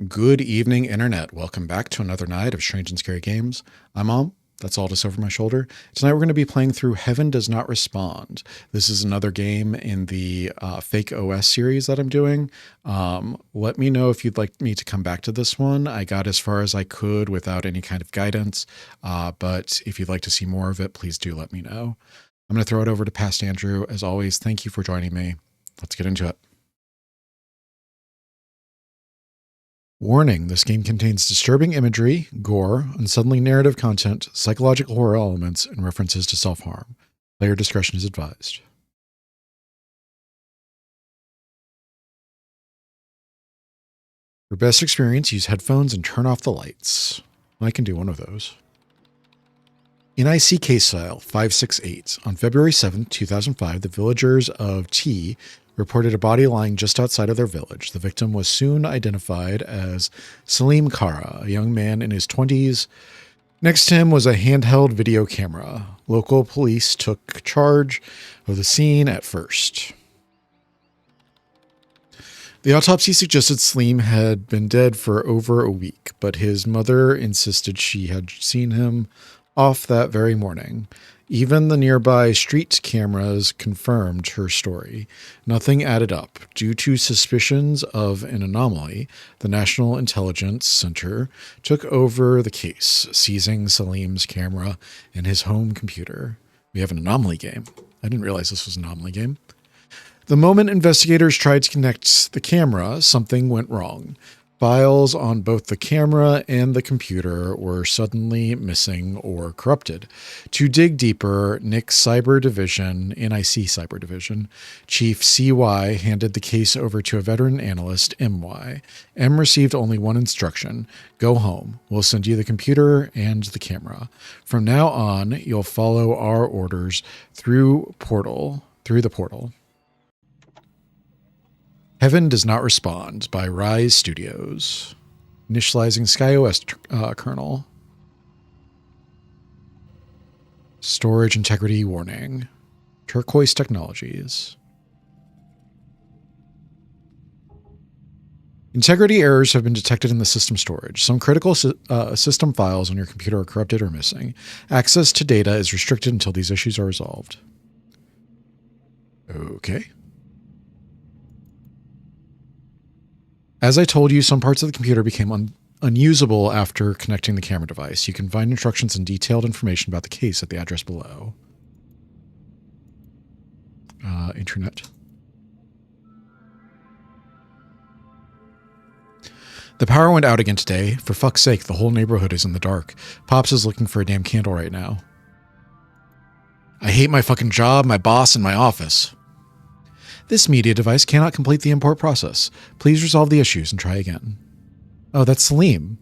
Good evening, Internet. Welcome back to another night of Strange and Scary Games. I'm Mom. That's all just over my shoulder. Tonight we're going to be playing through Heaven Does Not Respond. This is another game in the Fake OS series that I'm doing. Let me know if you'd like me to come back to this one. I got as far as I could without any kind of guidance, but if you'd like to see more of it, please do let me know. I'm going to throw it over to Past Andrew. As always, thank you for joining me. Let's get into it. Warning, this game contains disturbing imagery, gore, unsettling narrative content, psychological horror elements, and references to self-harm. Player discretion is advised. For best experience, use headphones and turn off the lights. I can do one of those. NIC case file 568. On February 7, 2005, the villagers of T reported a body lying just outside of their village. The victim was soon identified as Salim Kara, a young man in his 20s. Next to him was a handheld video camera. Local police took charge of the scene at first. The autopsy suggested Salim had been dead for over a week, but his mother insisted she had seen him off that very morning. Even the nearby street cameras confirmed her story. Nothing added up. Due to suspicions of an anomaly, the National Intelligence Center took over the case, seizing Salim's camera and his home computer. We have an anomaly game. I didn't realize this was an anomaly game. The moment investigators tried to connect the camera, something went wrong. Files on both the camera and the computer were suddenly missing or corrupted. To dig deeper, NIC Cyber Division, Chief CY handed the case over to a veteran analyst, MY. M received only one instruction: go home. We'll send you the computer and the camera. From now on, you'll follow our orders through the portal. Heaven Does Not Respond by Rise Studios. Initializing SkyOS kernel. Storage integrity warning. Turquoise Technologies. Integrity errors have been detected in the system storage. Some critical system files on your computer are corrupted or missing. Access to data is restricted until these issues are resolved. Okay. As I told you, some parts of the computer became unusable after connecting the camera device. You can find instructions and detailed information about the case at the address below. Internet. The power went out again today. For fuck's sake, the whole neighborhood is in the dark. Pops is looking for a damn candle right now. I hate my fucking job, my boss, and my office. This media device cannot complete the import process. Please resolve the issues and try again. Oh, that's Salim.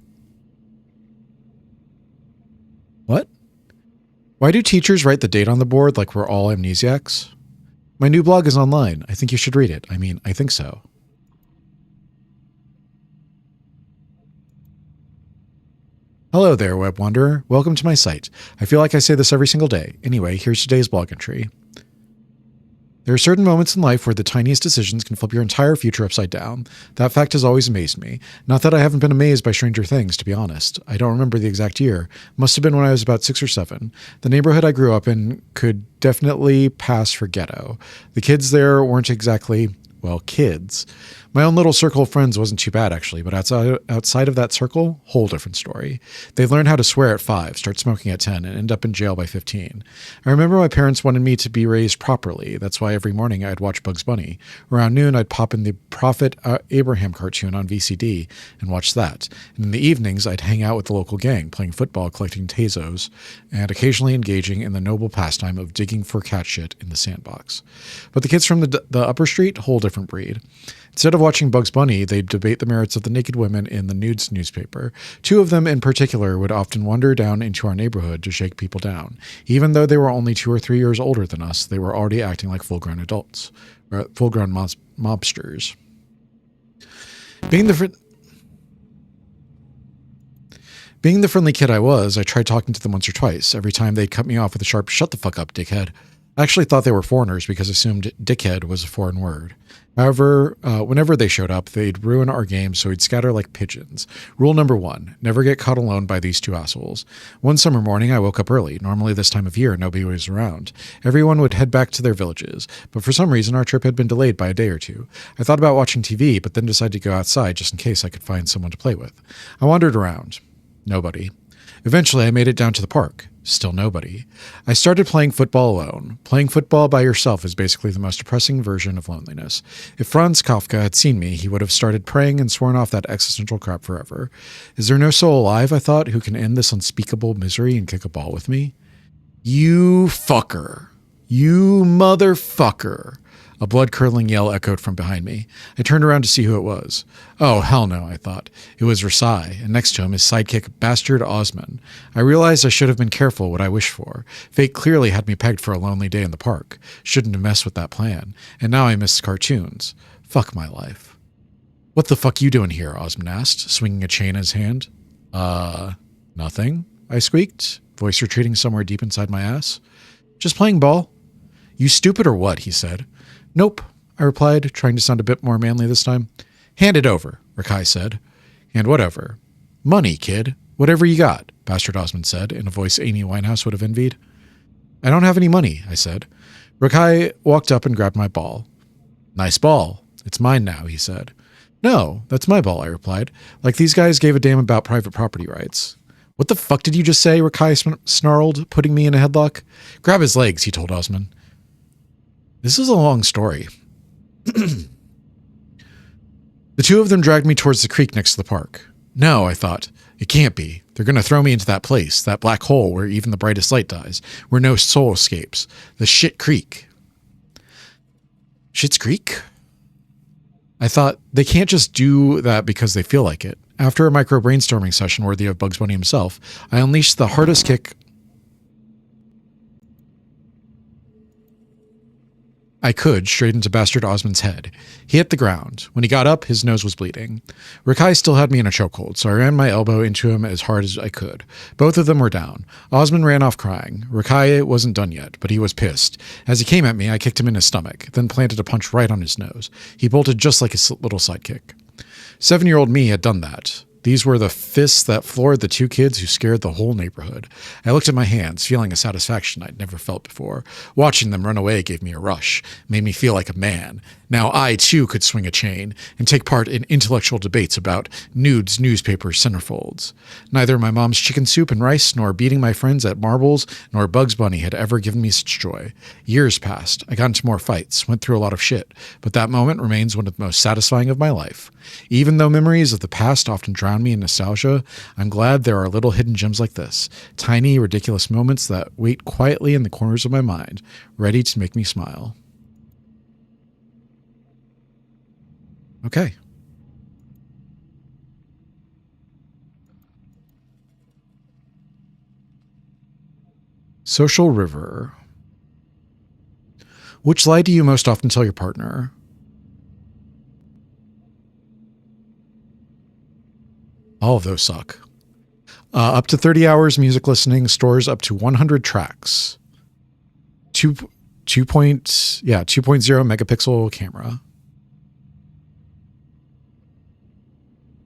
What? Why do teachers write the date on the board like we're all amnesiacs? My new blog is online. I think you should read it. I think so. Hello there, web wanderer. Welcome to my site. I feel like I say this every single day. Anyway, here's today's blog entry. There are certain moments in life where the tiniest decisions can flip your entire future upside down. That fact has always amazed me. Not that I haven't been amazed by Stranger Things, to be honest. I don't remember the exact year. Must have been when I was about 6 or 7. The neighborhood I grew up in could definitely pass for ghetto. The kids there weren't exactly, well, kids. My own little circle of friends wasn't too bad, actually, but outside of that circle, whole different story. They learn how to swear at 5, start smoking at 10, and end up in jail by 15. I remember my parents wanted me to be raised properly. That's why every morning I'd watch Bugs Bunny. Around noon, I'd pop in the Prophet Abraham cartoon on VCD and watch that. And in the evenings, I'd hang out with the local gang, playing football, collecting Tazos, and occasionally engaging in the noble pastime of digging for cat shit in the sandbox. But the kids from the upper street, whole different breed. Instead of watching Bugs Bunny, they'd debate the merits of the naked women in the nudes newspaper. 2 of them in particular would often wander down into our neighborhood to shake people down. Even though they were only 2 or 3 years older than us, they were already acting like full-grown adults, or full-grown mobsters. Being the friendly kid I was, I tried talking to them once or twice. Every time they'd cut me off with a sharp, "Shut the fuck up, dickhead." I actually thought they were foreigners because I assumed dickhead was a foreign word. However, whenever they showed up, they'd ruin our game, so we'd scatter like pigeons. Rule number 1, never get caught alone by these two assholes. One summer morning, I woke up early. Normally this time of year, nobody was around. Everyone would head back to their villages, but for some reason, our trip had been delayed by a day or two. I thought about watching TV, but then decided to go outside just in case I could find someone to play with. I wandered around. Nobody. Eventually, I made it down to the park. Still nobody. I started playing football alone. Playing football by yourself is basically the most depressing version of loneliness. If Franz Kafka had seen me, he would have started praying and sworn off that existential crap forever. Is there no soul alive, I thought, who can end this unspeakable misery and kick a ball with me? You fucker. You motherfucker. A blood-curdling yell echoed from behind me. I turned around to see who it was. Oh, hell no, I thought. It was Rasai, and next to him his sidekick, Bastard Osman. I realized I should have been careful what I wished for. Fate clearly had me pegged for a lonely day in the park. Shouldn't have messed with that plan. And now I miss cartoons. Fuck my life. What the fuck you doing here? Osman asked, swinging a chain in his hand. Nothing, I squeaked, voice retreating somewhere deep inside my ass. Just playing ball. You stupid or what? He said. Nope, I replied, trying to sound a bit more manly this time. Hand it over, Rakai said. And whatever. Money, kid. Whatever you got, Bastard Osman said, in a voice Amy Winehouse would have envied. I don't have any money, I said. Rakai walked up and grabbed my ball. Nice ball. It's mine now, he said. No, that's my ball, I replied. Like these guys gave a damn about private property rights. What the fuck did you just say? Rakai snarled, putting me in a headlock. Grab his legs, he told Osman. This is a long story. The two of them dragged me towards the creek next to the park. No, I thought. It can't be. They're going to throw me into that place, that black hole where even the brightest light dies, where no soul escapes. The shit creek. Shit's Creek? I thought, they can't just do that because they feel like it. After a micro brainstorming session worthy of Bugs Bunny himself, I unleashed the hardest kick I could straight into Bastard Osman's head. He hit the ground. When he got up, his nose was bleeding. Rakai still had me in a chokehold, so I ran my elbow into him as hard as I could. Both of them were down. Osman ran off crying. Rakai wasn't done yet, but he was pissed. As he came at me, I kicked him in his stomach, then planted a punch right on his nose. He bolted just like his little sidekick. 7-year-old me had done that. These were the fists that floored the two kids who scared the whole neighborhood. I looked at my hands, feeling a satisfaction I'd never felt before. Watching them run away gave me a rush, made me feel like a man. Now I, too, could swing a chain and take part in intellectual debates about nudes, newspaper centerfolds. Neither my mom's chicken soup and rice, nor beating my friends at marbles, nor Bugs Bunny had ever given me such joy. Years passed. I got into more fights, went through a lot of shit, but that moment remains one of the most satisfying of my life. Even though memories of the past often drown me in nostalgia, I'm glad there are little hidden gems like this. Tiny, ridiculous moments that wait quietly in the corners of my mind, ready to make me smile. Okay. Social River. Which lie do you most often tell your partner? All of those suck. Up to 30 hours music listening, stores up to 100 tracks. 2.0 megapixel camera.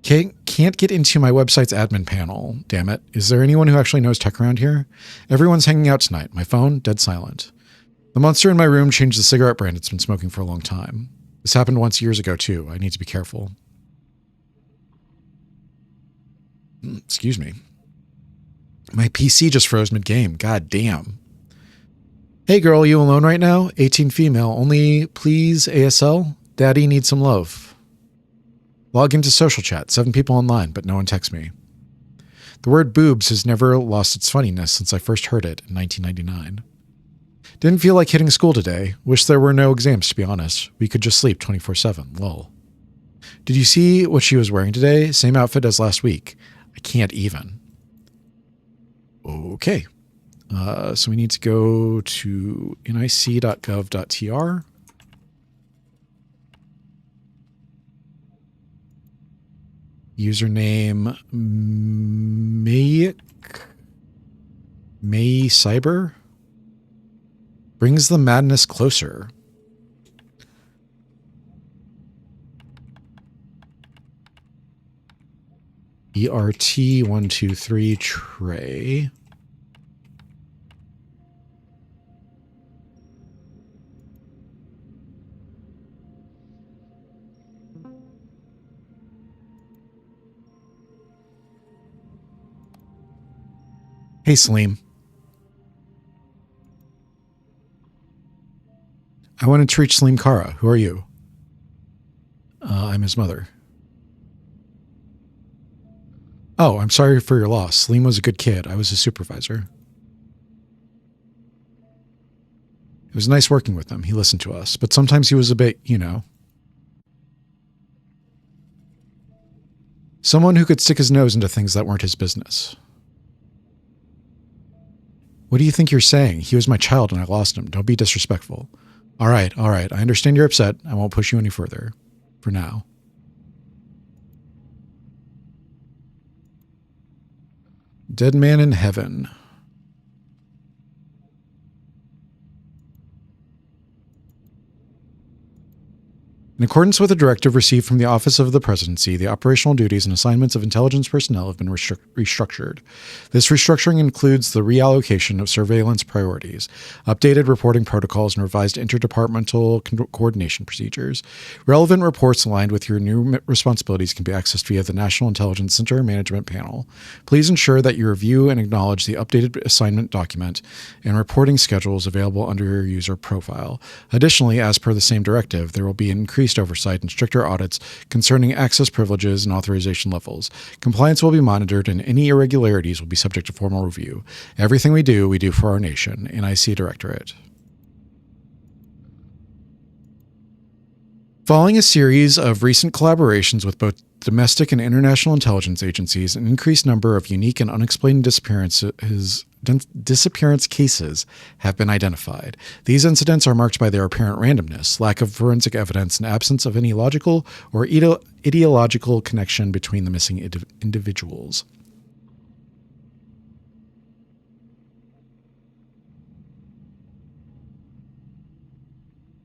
Can't get into my website's admin panel. Damn it. Is there anyone who actually knows tech around here? Everyone's hanging out tonight. My phone, dead silent. The monster in my room changed the cigarette brand it's been smoking for a long time. This happened once years ago, too. I need to be careful. Excuse me. My PC just froze mid-game. God damn. Hey girl, you alone right now? 18 female. Only please ASL? Daddy needs some love. Log into social chat. 7 people online, but no one texts me. The word boobs has never lost its funniness since I first heard it in 1999. Didn't feel like hitting school today. Wish there were no exams, to be honest. We could just sleep 24/7. Lol. Did you see what she was wearing today? Same outfit as last week. I can't even. Okay. So we need to go to nic.gov.tr. Username May Cyber. Brings the madness closer. ERT123 tray. Hey, Salim. I wanted to reach Salim Kara. Who are you? I'm his mother. Oh, I'm sorry for your loss. Salim was a good kid. I was his supervisor. It was nice working with him. He listened to us. But sometimes he was a bit, someone who could stick his nose into things that weren't his business. What do you think you're saying? He was my child and I lost him. Don't be disrespectful. All right. I understand you're upset. I won't push you any further. For now. Dead man in heaven. In accordance with a directive received from the Office of the Presidency, the operational duties and assignments of intelligence personnel have been restructured. This restructuring includes the reallocation of surveillance priorities, updated reporting protocols, and revised interdepartmental coordination procedures. Relevant reports aligned with your new responsibilities can be accessed via the National Intelligence Center Management Panel. Please ensure that you review and acknowledge the updated assignment document and reporting schedules available under your user profile. Additionally, as per the same directive, there will be increased oversight and stricter audits concerning access privileges and authorization levels. Compliance will be monitored and any irregularities will be subject to formal review. Everything we do for our nation. NIC Directorate. Following a series of recent collaborations with both domestic and international intelligence agencies, an increased number of unique and unexplained disappearance cases have been identified. These incidents are marked by their apparent randomness, lack of forensic evidence, and absence of any logical or ideological connection between the missing individuals.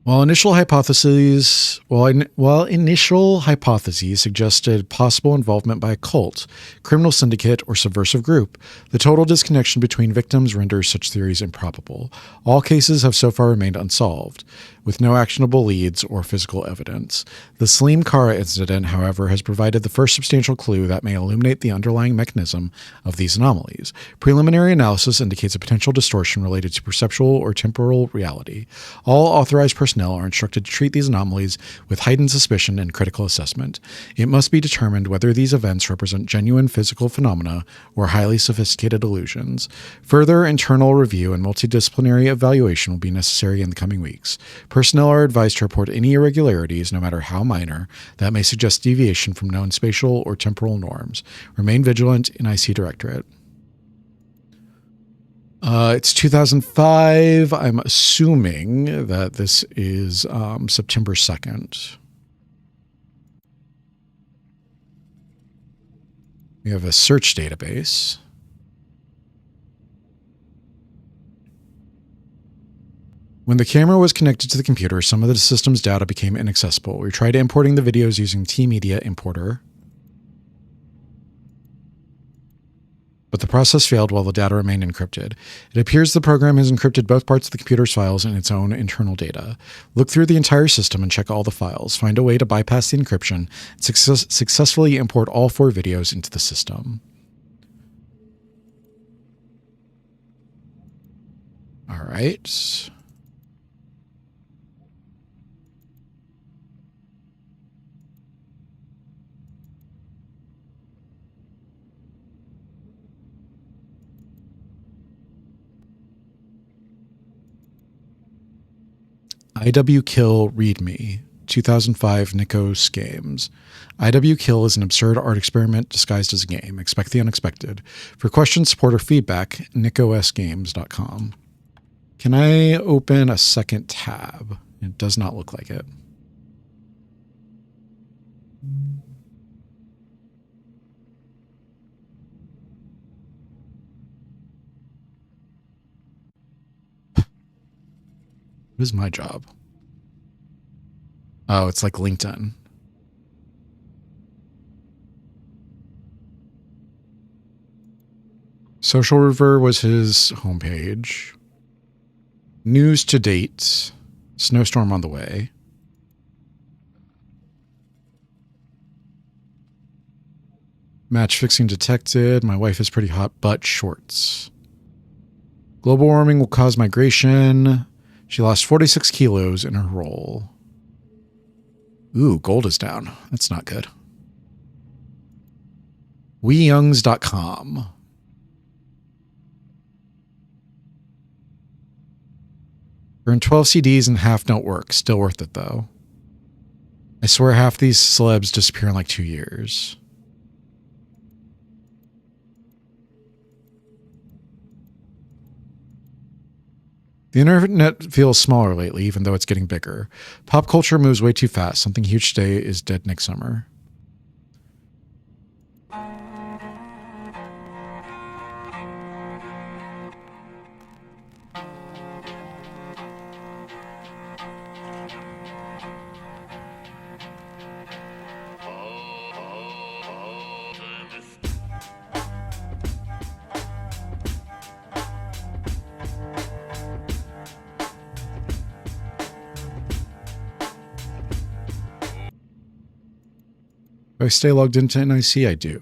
While initial hypotheses suggested possible involvement by a cult, criminal syndicate, or subversive group, the total disconnection between victims renders such theories improbable. All cases have so far remained unsolved, with no actionable leads or physical evidence. The Salim Kara incident, however, has provided the first substantial clue that may illuminate the underlying mechanism of these anomalies. Preliminary analysis indicates a potential distortion related to perceptual or temporal reality. All authorized personnel are instructed to treat these anomalies with heightened suspicion and critical assessment. It must be determined whether these events represent genuine physical phenomena or highly sophisticated illusions. Further internal review and multidisciplinary evaluation will be necessary in the coming weeks. Personnel are advised to report any irregularities, no matter how minor, that may suggest deviation from known spatial or temporal norms. Remain vigilant. NIC Directorate. It's 2005. I'm assuming that this is September 2nd. We have a search database. When the camera was connected to the computer, some of the system's data became inaccessible. We tried importing the videos using T-Media Importer, but the process failed while the data remained encrypted. It appears the program has encrypted both parts of the computer's files and its own internal data. Look through the entire system and check all the files. Find a way to bypass the encryption and successfully import all 4 videos into the system. All right. IW Kill README, 2005 Nikos Games. IW Kill is an absurd art experiment disguised as a game. Expect the unexpected. For questions, support, or feedback, nicosgames.com. Can I open a second tab? It does not look like it. What is my job? Oh, it's like LinkedIn. Social River was his homepage. News to date. Snowstorm on the way. Match fixing detected. My wife is pretty hot butt shorts. Global warming will cause migration. She lost 46 kilos in her role. Ooh, gold is down. That's not good. WeYoungs.com. Earn 12 CDs and half don't work. Still worth it, though. I swear half these celebs disappear in like 2 years. The internet feels smaller lately, even though it's getting bigger. Pop culture moves way too fast. Something huge today is dead next summer. Do I stay logged into NIC? I do.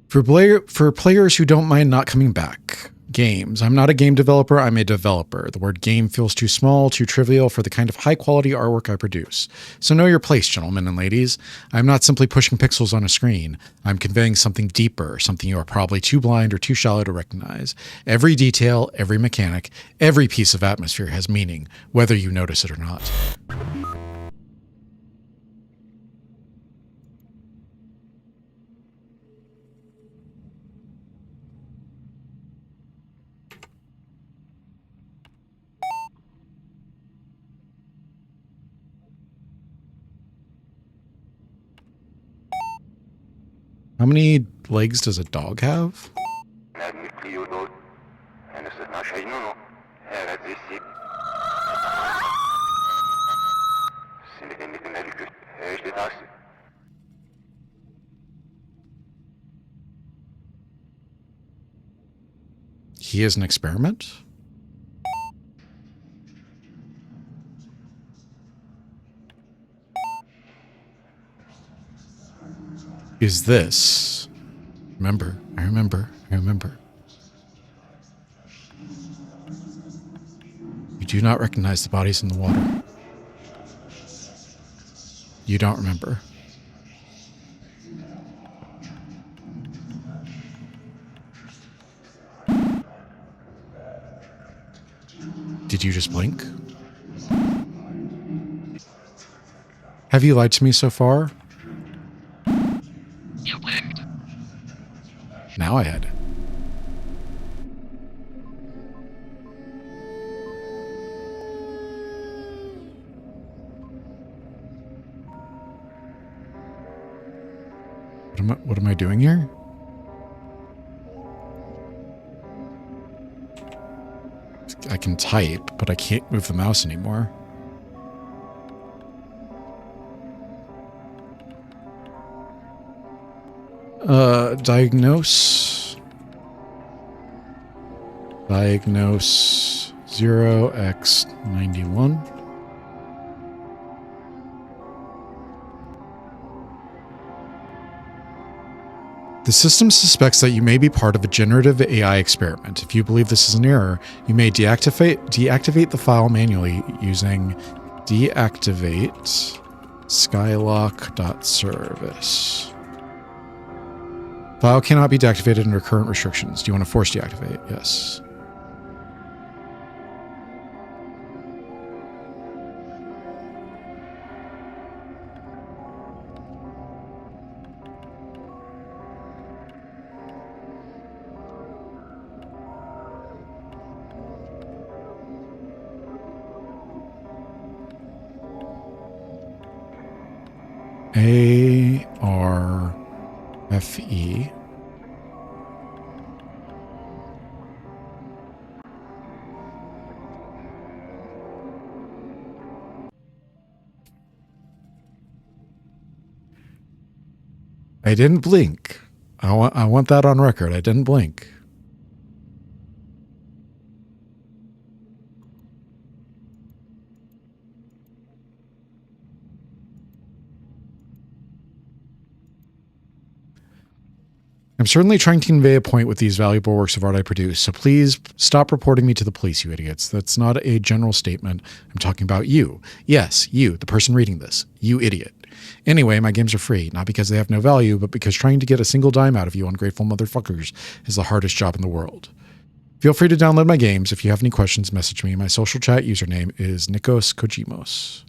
For players who don't mind not coming back. Games. I'm not a game developer, I'm a developer. The word game feels too small, too trivial for the kind of high-quality artwork I produce. So know your place, gentlemen and ladies. I'm not simply pushing pixels on a screen. I'm conveying something deeper, something you are probably too blind or too shallow to recognize. Every detail, every mechanic, every piece of atmosphere has meaning, whether you notice it or not. How many legs does a dog have? He is an experiment? Is this... I remember. You do not recognize the bodies in the water. You don't remember. Did you just blink? Have you lied to me so far? You blinked. Now I had it. What am I doing here? I can type, but I can't move the mouse anymore. Diagnose 0x91. The system suspects that you may be part of a generative AI experiment. If you believe this is an error, you may deactivate the file manually using deactivate skylock.service. File cannot be deactivated under current restrictions. Do you want to force deactivate? Yes. A FE. I didn't blink. I want that on record. I didn't blink. I'm certainly trying to convey a point with these valuable works of art I produce, so please stop reporting me to the police, you idiots. That's not a general statement. I'm talking about you. Yes, you, the person reading this. You idiot. Anyway, my games are free, not because they have no value, but because trying to get a single dime out of you ungrateful motherfuckers is the hardest job in the world. Feel free to download my games. If you have any questions, message me. My social chat username is Nikos Kojimos.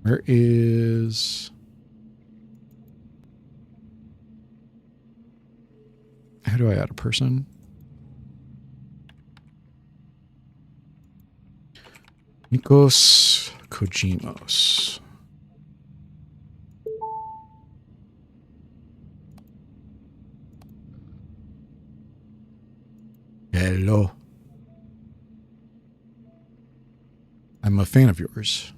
Where is... How do I add a person? Nikos Kojimos. Hello. I'm a fan of yours.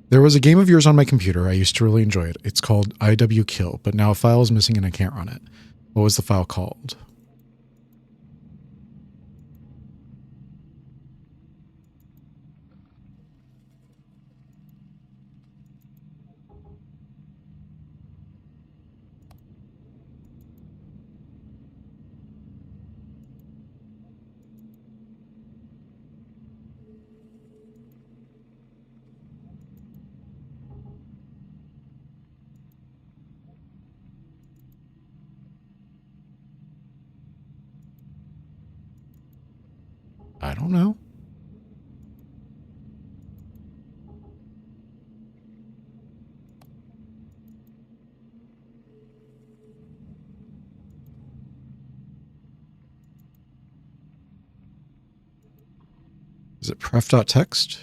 There was a game of yours on my computer. I used to really enjoy it. It's called IW Kill, but now a file is missing and I can't run it. What was the file called? I don't know. Is it pref.txt?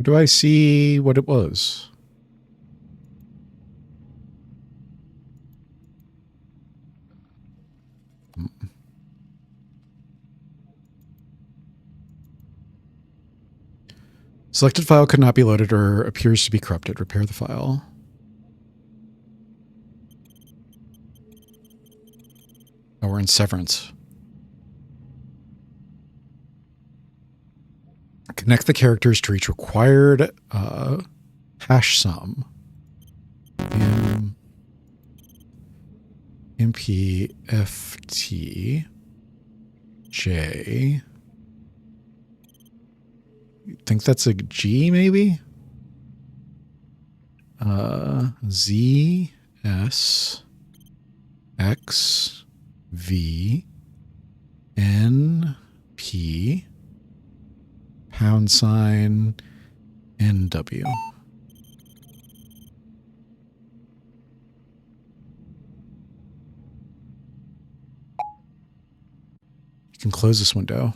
Do I see what it was? Selected file could not be loaded or appears to be corrupted. Repair the file. Oh, we're in Severance. Connect the characters to reach required hash sum. MPFT J. Think that's a G maybe? Z S X V N P # NW. You can close this window.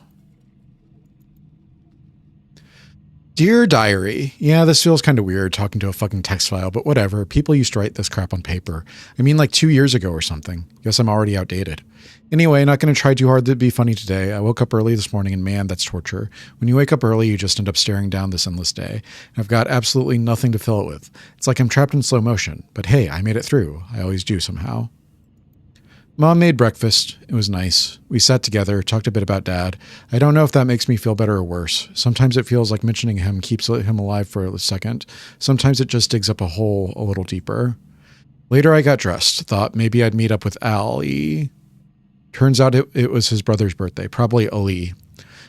Dear Diary, yeah, this feels kind of weird talking to a fucking text file, but whatever. People used to write this crap on paper. I mean, like 2 years ago or something. Guess I'm already outdated. Anyway, not going to try too hard to be funny today. I woke up early this morning and man, that's torture. When you wake up early, you just end up staring down this endless day. I've got absolutely nothing to fill it with. It's like I'm trapped in slow motion. But hey, I made it through. I always do somehow. Mom made breakfast. It was nice. We sat together, talked a bit about Dad. I don't know if that makes me feel better or worse. Sometimes it feels like mentioning him keeps him alive for a second. Sometimes it just digs up a hole a little deeper. Later, I got dressed. Thought maybe I'd meet up with Ali. Turns out it was his brother's birthday, probably Ali.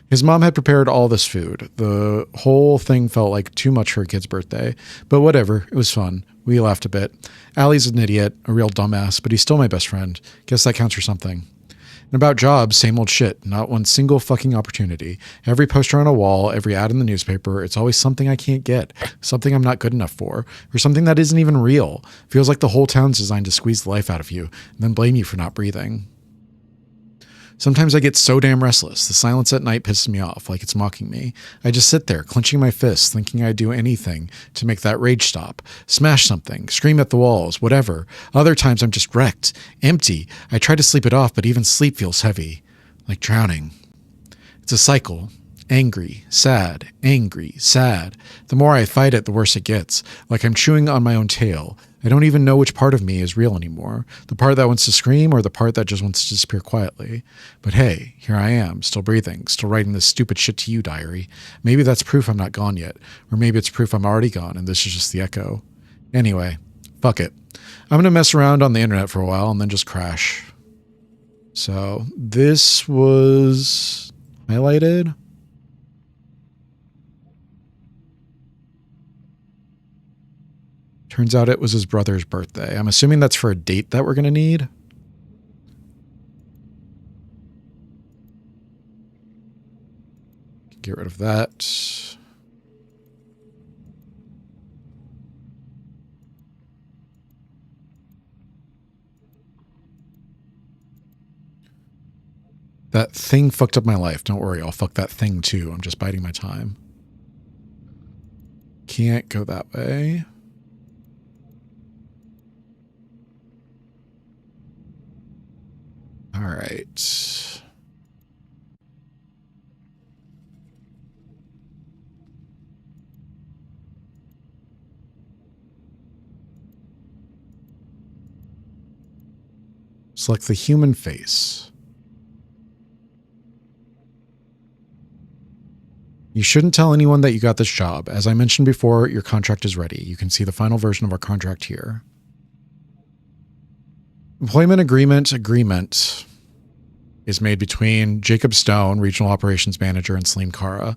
His mom had prepared all this food. The whole thing felt like too much for a kid's birthday. But whatever, it was fun. We laughed a bit. Ali's an idiot, a real dumbass, but he's still my best friend. Guess that counts for something. And about jobs, same old shit. Not one single fucking opportunity. Every poster on a wall, every ad in the newspaper, it's always something I can't get, something I'm not good enough for, or something that isn't even real. Feels like the whole town's designed to squeeze the life out of you, and then blame you for not breathing. Sometimes I get so damn restless. The silence at night pisses me off, like it's mocking me. I just sit there, clenching my fists, thinking I'd do anything to make that rage stop. Smash something, scream at the walls, whatever. Other times I'm just wrecked, empty. I try to sleep it off, but even sleep feels heavy, like drowning. It's a cycle. Angry, sad, angry, sad. The more I fight it, the worse it gets, like I'm chewing on my own tail. I don't even know which part of me is real anymore, the part that wants to scream or the part that just wants to disappear quietly. But hey, here I am, still breathing, still writing this stupid shit to you, diary. Maybe that's proof I'm not gone yet, or maybe it's proof I'm already gone and this is just the echo. Anyway, fuck it. I'm gonna mess around on the internet for a while and then just crash. So this was highlighted. Turns out it was his brother's birthday. I'm assuming that's for a date that we're going to need. Get rid of that. That thing fucked up my life. Don't worry, I'll fuck that thing too. I'm just biding my time. Can't go that way. All right. Select the human face. You shouldn't tell anyone that you got this job. As I mentioned before, your contract is ready. You can see the final version of our contract here. Employment agreement is made between Jacob Stone, Regional Operations Manager, and Salim Kara.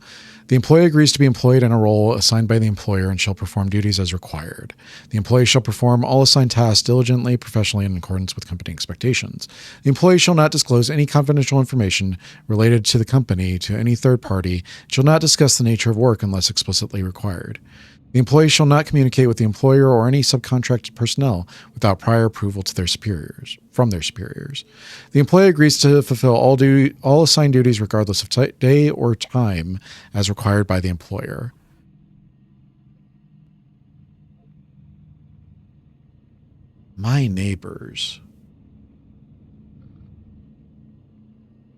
The employee agrees to be employed in a role assigned by the employer and shall perform duties as required. The employee shall perform all assigned tasks diligently, professionally, and in accordance with company expectations. The employee shall not disclose any confidential information related to the company to any third party, and shall not discuss the nature of work unless explicitly required. The employee shall not communicate with the employer or any subcontracted personnel without prior approval to their superiors, from their superiors. The employee agrees to fulfill all assigned duties regardless of day or time as required by the employer. My neighbors.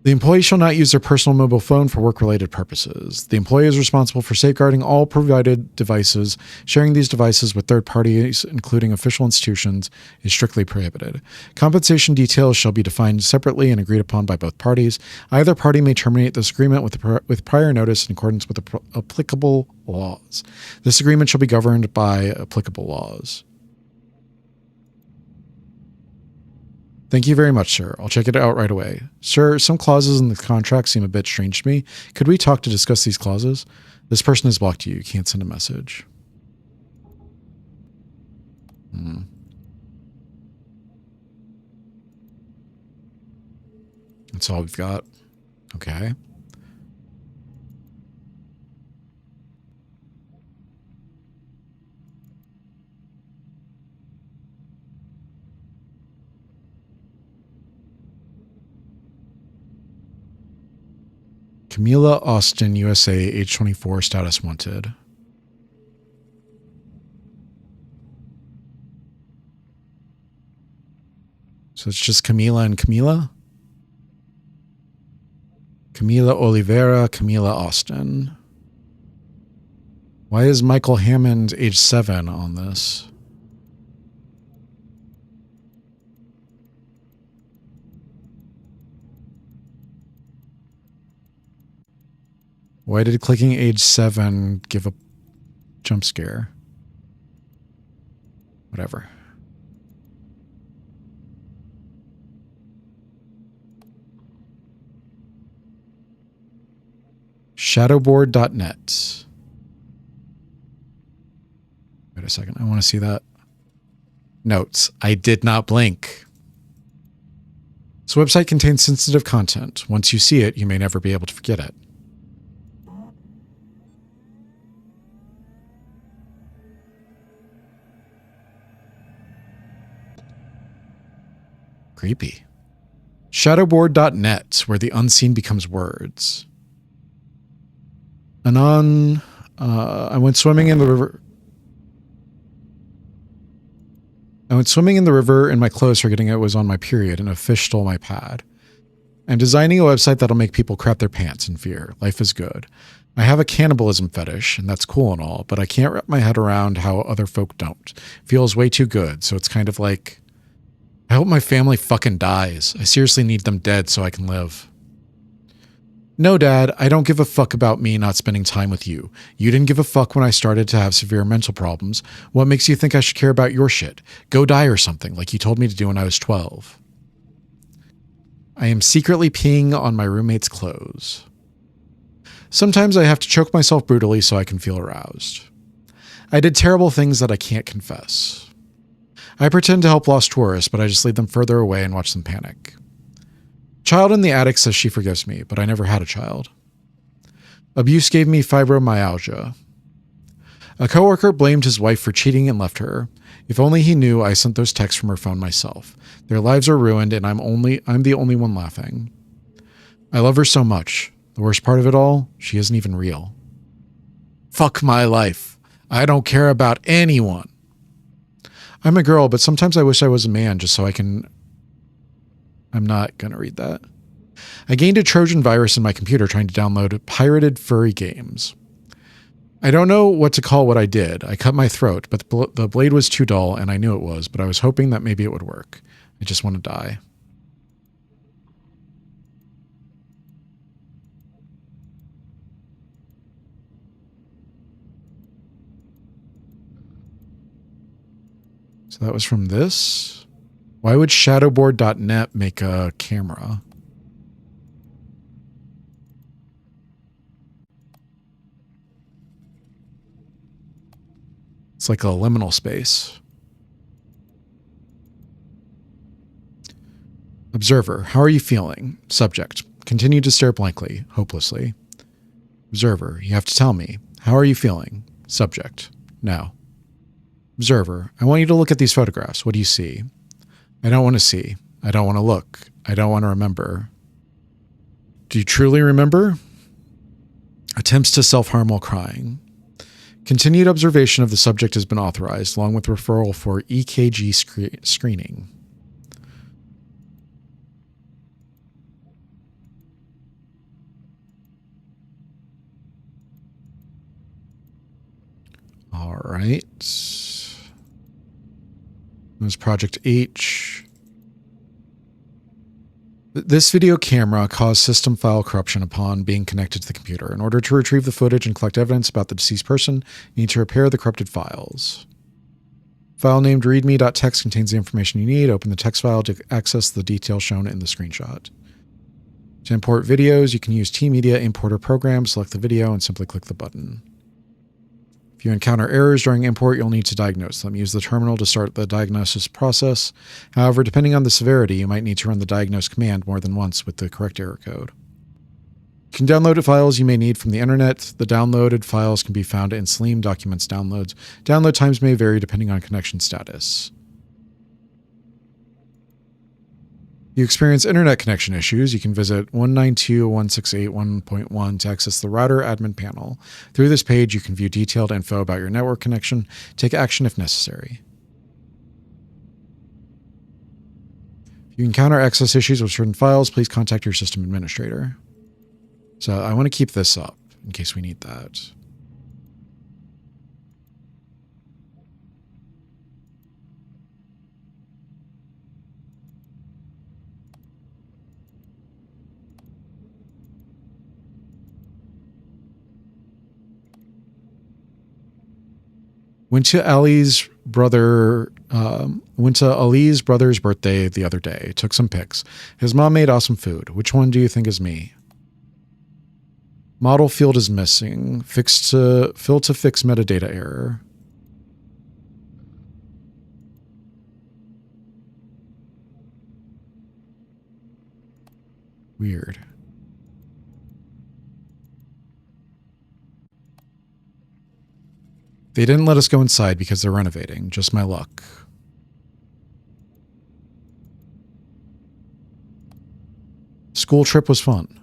The employee shall not use their personal mobile phone for work-related purposes. The employee is responsible for safeguarding all provided devices. Sharing these devices with third parties, including official institutions, is strictly prohibited. Compensation details shall be defined separately and agreed upon by both parties. Either party may terminate this agreement with prior notice in accordance with the applicable laws. This agreement shall be governed by applicable laws. Thank you very much, sir. I'll check it out right away. Sir, some clauses in the contract seem a bit strange to me. Could we talk to discuss these clauses? This person has blocked you. You can't send a message. That's all we've got. Okay. Camila Austin, USA, age 24, status wanted. So it's just Camila and Camila? Camila Oliveira, Camila Austin. Why is Michael Hammond, age 7, on this? Why did clicking age 7 give a jump scare? Whatever. Shadowboard.net. Wait a second. I want to see that. Notes. I did not blink. This website contains sensitive content. Once you see it, you may never be able to forget it. Creepy. Shadowboard.net, where the unseen becomes words. I went swimming in the river. I went swimming in the river in my clothes, forgetting it was on my period, and a fish stole my pad. I'm designing a website that'll make people crap their pants in fear. Life is good. I have a cannibalism fetish, and that's cool and all, but I can't wrap my head around how other folk don't. Feels way too good, so it's kind of like, I hope my family fucking dies. I seriously need them dead so I can live. No, Dad, I don't give a fuck about me not spending time with you. You didn't give a fuck when I started to have severe mental problems. What makes you think I should care about your shit? Go die or something, like you told me to do when I was 12. I am secretly peeing on my roommate's clothes. Sometimes I have to choke myself brutally so I can feel aroused. I did terrible things that I can't confess. I pretend to help lost tourists, but I just lead them further away and watch them panic. Child in the attic says she forgives me, but I never had a child. Abuse gave me fibromyalgia. A coworker blamed his wife for cheating and left her. If only he knew I sent those texts from her phone myself. Their lives are ruined, and I'm the only one laughing. I love her so much. The worst part of it all, she isn't even real. Fuck my life. I don't care about anyone. I'm a girl, but sometimes I wish I was a man just so I can... I'm not going to read that. I gained a Trojan virus in my computer trying to download pirated furry games. I don't know what to call what I did. I cut my throat, but the blade was too dull, and I knew it was, but I was hoping that maybe it would work. I just want to die. So that was from this. Why would shadowboard.net make a camera? It's like a liminal space. Observer, how are you feeling? Subject, continue to stare blankly, hopelessly. Observer, you have to tell me. How are you feeling? Subject, now. Observer, I want you to look at these photographs. What do you see? I don't want to see. I don't want to look. I don't want to remember. Do you truly remember? Attempts to self-harm while crying. Continued observation of the subject has been authorized, along with referral for EKG screening. All right. There's Project H. This video camera caused system file corruption upon being connected to the computer. In order to retrieve the footage and collect evidence about the deceased person, you need to repair the corrupted files. File named readme.txt contains the information you need. Open the text file to access the details shown in the screenshot. To import videos, you can use T-Media Importer program, select the video, and simply click the button. If you encounter errors during import, you'll need to diagnose them. Use the terminal to start the diagnosis process. However, depending on the severity, you might need to run the diagnose command more than once with the correct error code. You can download the files you may need from the internet. The downloaded files can be found in Slim Documents downloads. Download times may vary depending on connection status. If you experience internet connection issues, you can visit 192.168.1.1 to access the router admin panel. Through this page, you can view detailed info about your network connection, take action if necessary. If you encounter access issues with certain files, please contact your system administrator. So I want to keep this up in case we need that. Went to Ali's brother's birthday the other day. Took some pics. His mom made awesome food. Which one do you think is me? Model field is missing. Fill to fix metadata error. Weird. They didn't let us go inside because they're renovating. Just my luck. School trip was fun.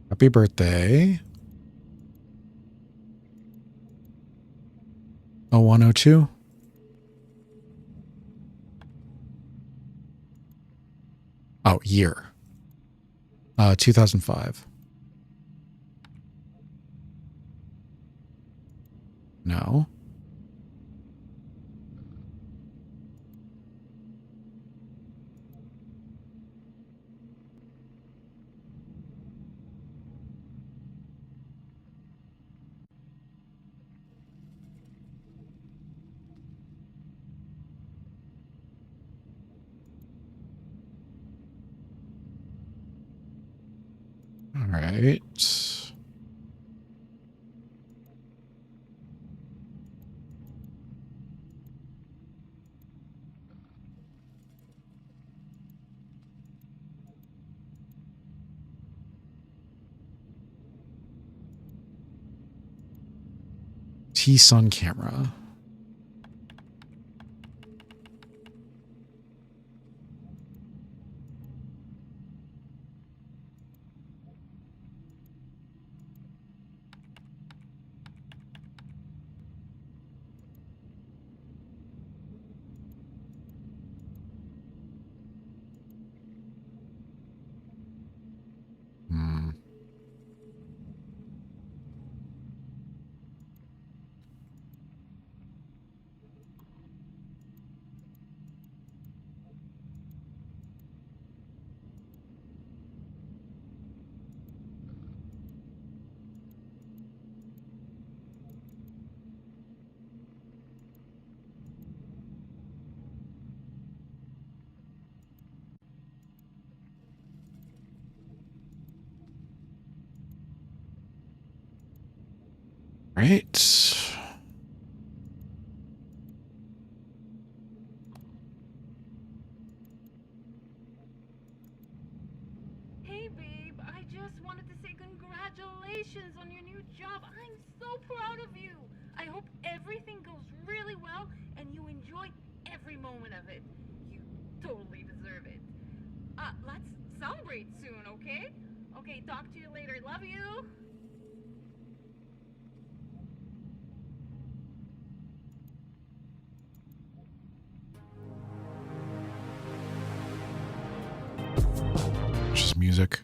Happy birthday. 0102. Oh, year. 2005. No. All right. T-Sun camera. Right. Hey babe, I just wanted to say congratulations on your new job. I'm so proud of you. I hope everything goes really well and you enjoy every moment of it. You totally deserve it. Let's celebrate soon, okay? Okay, talk to you later. Love you. Just music.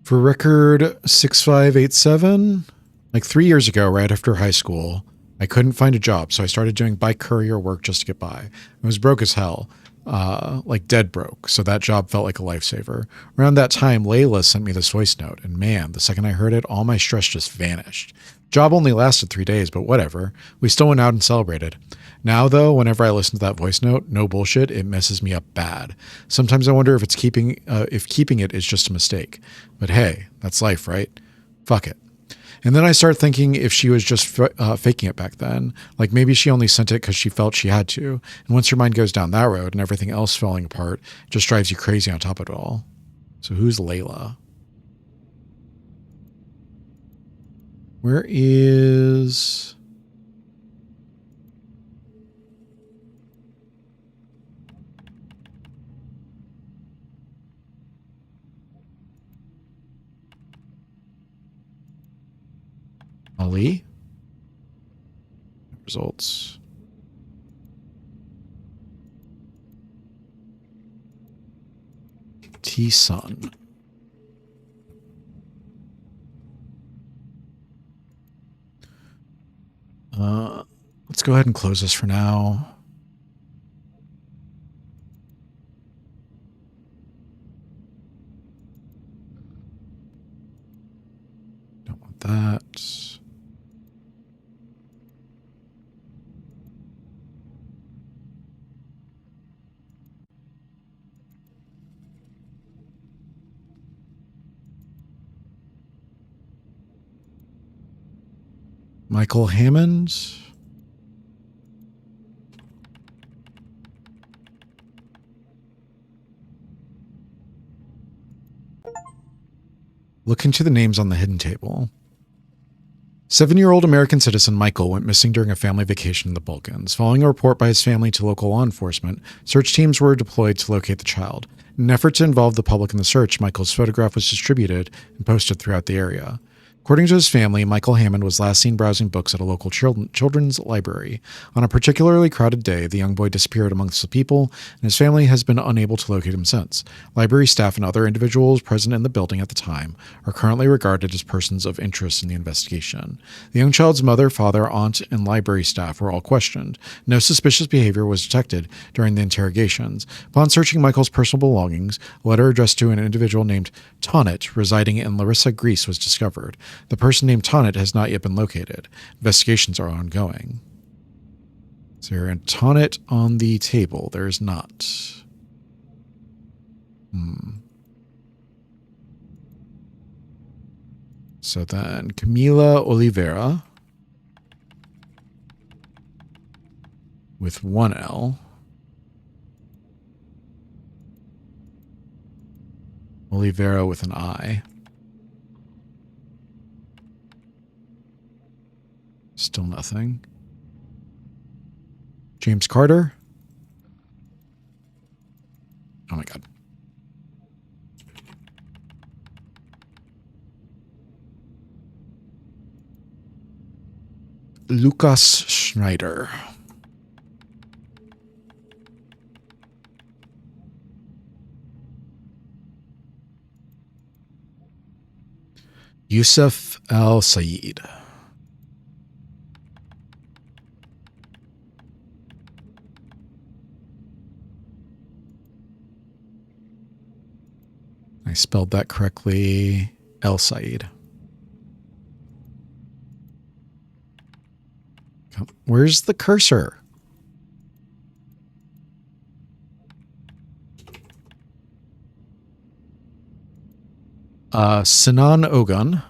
For record 6587, like 3 years ago, right after high school, I couldn't find a job, so I started doing bike courier work just to get by. I was broke as hell, like dead broke, so that job felt like a lifesaver. Around that time, Layla sent me this voice note, and man, the second I heard it, all my stress just vanished. Job only lasted 3 days, but whatever. We still went out and celebrated. Now, though, whenever I listen to that voice note, no bullshit, it messes me up bad. Sometimes I wonder if keeping it is just a mistake. But hey, that's life, right? Fuck it. And then I start thinking if she was just faking it back then. Like maybe she only sent it because she felt she had to. And once your mind goes down that road and everything else falling apart, it just drives you crazy on top of it all. So who's Layla? Where is... Ali. Results. T-Sun. Let's go ahead and close this for now. Don't want that. Michael Hammond. Look into the names on the hidden table. 7-year-old American citizen Michael went missing during a family vacation in the Balkans. Following a report by his family to local law enforcement, search teams were deployed to locate the child. In an effort to involve the public in the search, Michael's photograph was distributed and posted throughout the area. According to his family, Michael Hammond was last seen browsing books at a local children's library. On a particularly crowded day, the young boy disappeared amongst the people, and his family has been unable to locate him since. Library staff and other individuals present in the building at the time are currently regarded as persons of interest in the investigation. The young child's mother, father, aunt, and library staff were all questioned. No suspicious behavior was detected during the interrogations. Upon searching Michael's personal belongings, a letter addressed to an individual named Tonnet, residing in Larissa, Greece, was discovered. The person named Tonnet has not yet been located. Investigations are ongoing. Is there a Tonnet on the table? There is not. So then, Camila Oliveira with 1 L. Oliveira with an I. Still nothing. James Carter. Oh my God. Lukas Schneider. Yusuf Al-Sayed. I spelled that correctly. El-Sayed. Where's the cursor? Sinan Ogun.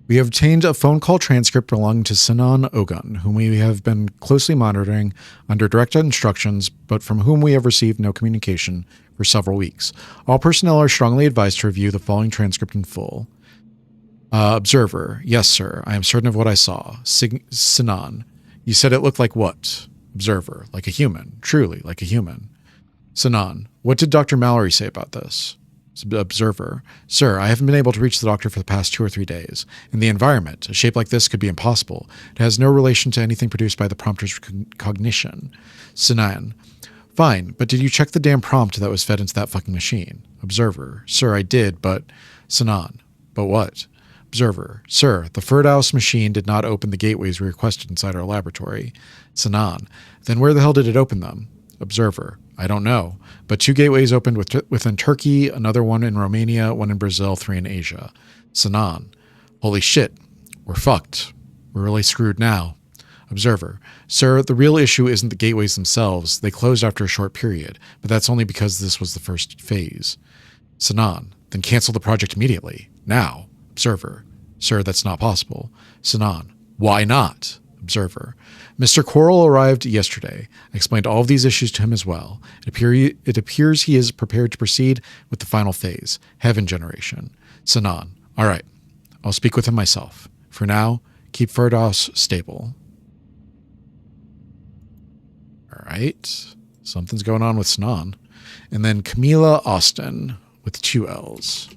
We have obtained a phone call transcript belonging to Sinan Ogun, whom we have been closely monitoring under direct instructions, but from whom we have received no communication for several weeks. All personnel are strongly advised to review the following transcript in full. Observer. Yes, sir. I am certain of what I saw. Sinan. You said it looked like what? Observer. Like a human. Truly, like a human. Sinan. What did Dr. Mallory say about this? Observer. Sir, I haven't been able to reach the doctor for the past 2 or 3 days. In the environment, a shape like this could be impossible. It has no relation to anything produced by the prompter's cognition. Sinan. Fine, but did you check the damn prompt that was fed into that fucking machine? Observer. Sir, I did, but... Sinan. But what? Observer. Sir, the Firdaus machine did not open the gateways we requested inside our laboratory. Sinan. Then where the hell did it open them? Observer. I don't know, but 2 gateways opened within Turkey, another one in Romania, 1 in Brazil, 3 in Asia. Sinan. Holy shit. We're fucked. We're really screwed now. Observer. Sir, the real issue isn't the gateways themselves. They closed after a short period, but that's only because this was the first phase. Sinan. Then cancel the project immediately. Now. Observer. Sir, that's not possible. Sinan. Why not? Observer. Mr. Quarrel arrived yesterday. I explained all of these issues to him as well. It appears he is prepared to proceed with the final phase, heaven generation. Sinan. All right. I'll speak with him myself. For now, keep Firdaus stable. All right. Something's going on with Sinan. And then Camila Austin with 2 L's.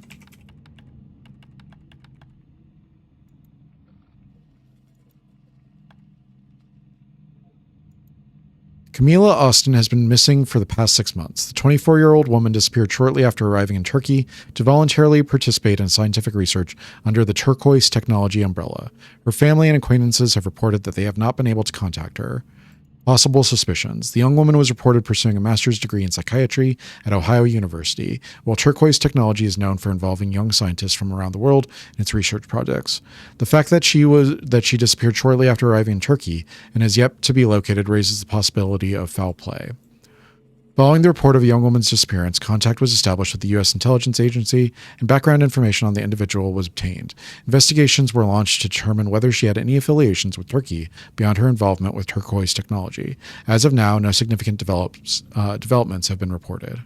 Camila Austin has been missing for the past 6 months. The 24-year-old woman disappeared shortly after arriving in Turkey to voluntarily participate in scientific research under the Turquoise technology umbrella. Her family and acquaintances have reported that they have not been able to contact her. Possible suspicions. The young woman was reported pursuing a master's degree in psychiatry at Ohio University, while Turquoise technology is known for involving young scientists from around the world in its research projects. The fact that she disappeared shortly after arriving in Turkey and has yet to be located raises the possibility of foul play. Following the report of a young woman's disappearance, contact was established with the U.S. intelligence agency, and background information on the individual was obtained. Investigations were launched to determine whether she had any affiliations with Turkey beyond her involvement with Turquoise technology. As of now, no significant developments have been reported.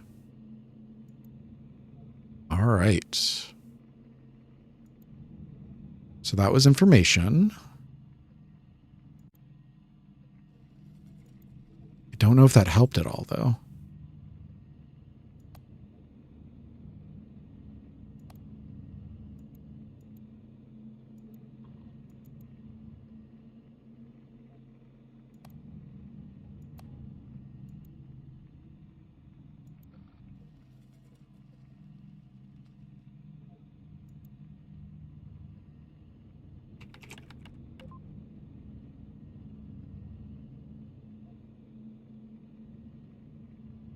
All right. So that was information. I don't know if that helped at all, though.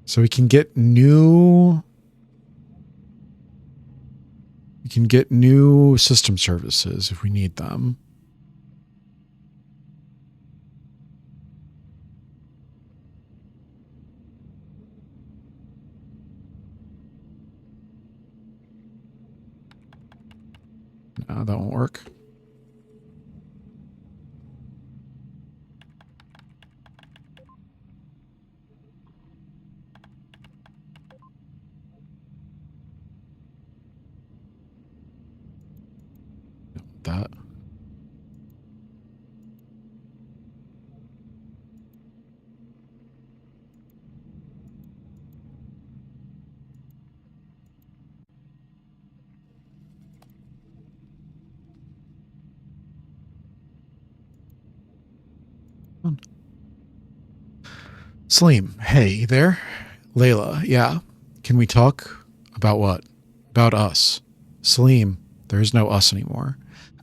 So we can get new system services if we need them. No, that won't work. That. Salim, hey there. Layla, yeah. Can we talk? About what? About us. Salim, there is no us anymore.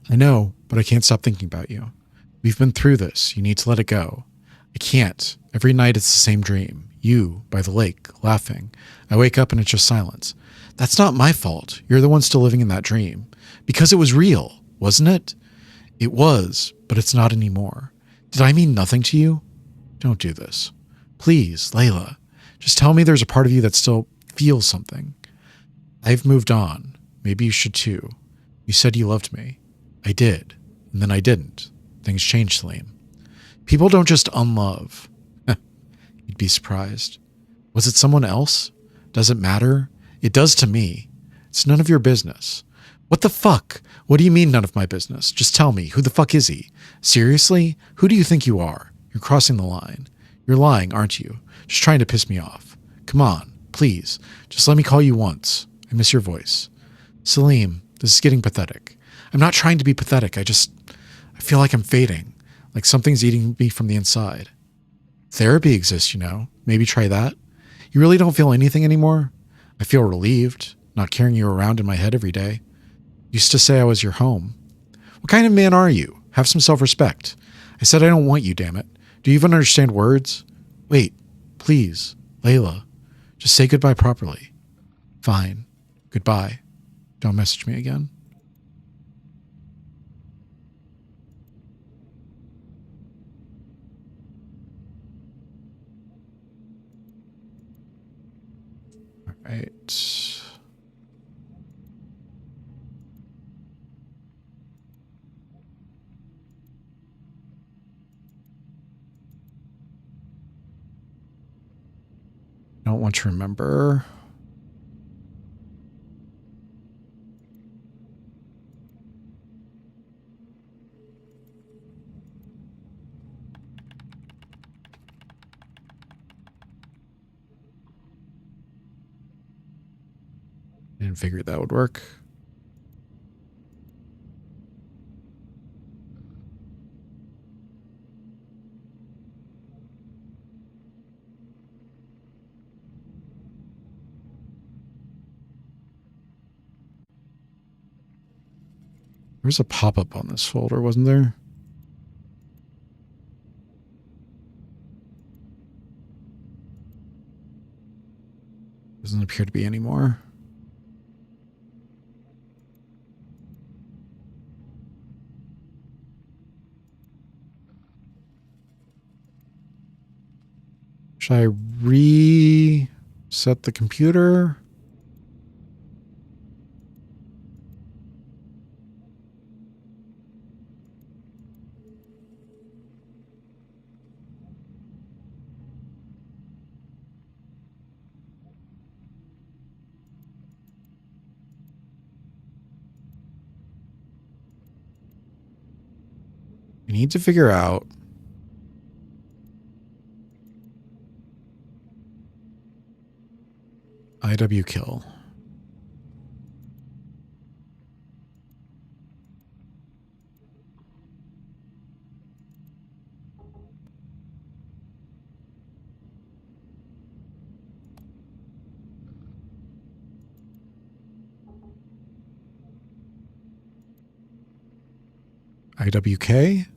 I know, but I can't stop thinking about you. We've been through this. You need to let it go. I can't. Every night it's the same dream. You, by the lake, laughing. I wake up and it's just silence. That's not my fault. You're the one still living in that dream. Because it was real, wasn't it? It was, but it's not anymore. Did I mean nothing to you? Don't do this. Please, Layla. Just tell me there's a part of you that still feels something. I've moved on. Maybe you should too. You said you loved me. I did. And then I didn't. Things changed, Salim. People don't just unlove. You'd be surprised. Was it someone else? Does it matter? It does to me. It's none of your business. What the fuck? What do you mean none of my business? Just tell me. Who the fuck is he? Seriously? Who do you think you are? You're crossing the line. You're lying, aren't you? Just trying to piss me off. Come on, please. Just let me call you once. I miss your voice. Salim, this is getting pathetic. I'm not trying to be pathetic. I feel like I'm fading. Like something's eating me from the inside. Therapy exists, you know. Maybe try that. You really don't feel anything anymore? I feel relieved, not carrying you around in my head every day. Used to say I was your home. What kind of man are you? Have some self-respect. I said I don't want you, damn it. Do you even understand words? Wait, please, Layla. Just say goodbye properly. Fine. Goodbye. Don't message me again. All right. Don't want to remember. Didn't figure that would work. There's a pop-up on this folder, wasn't there? Doesn't appear to be anymore. Should I reset the computer? I need to figure out IW kill. IWK?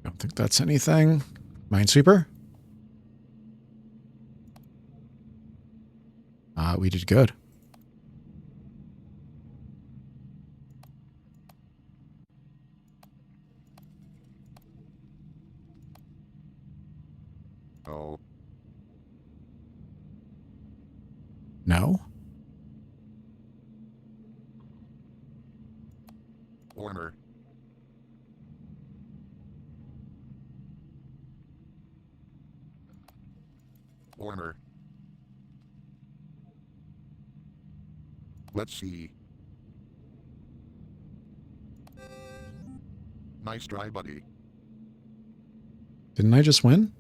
Don't think that's anything. Minesweeper? We did good. Oh. No? Warmer. Warmer. Let's see. Nice try, buddy. Didn't I just win?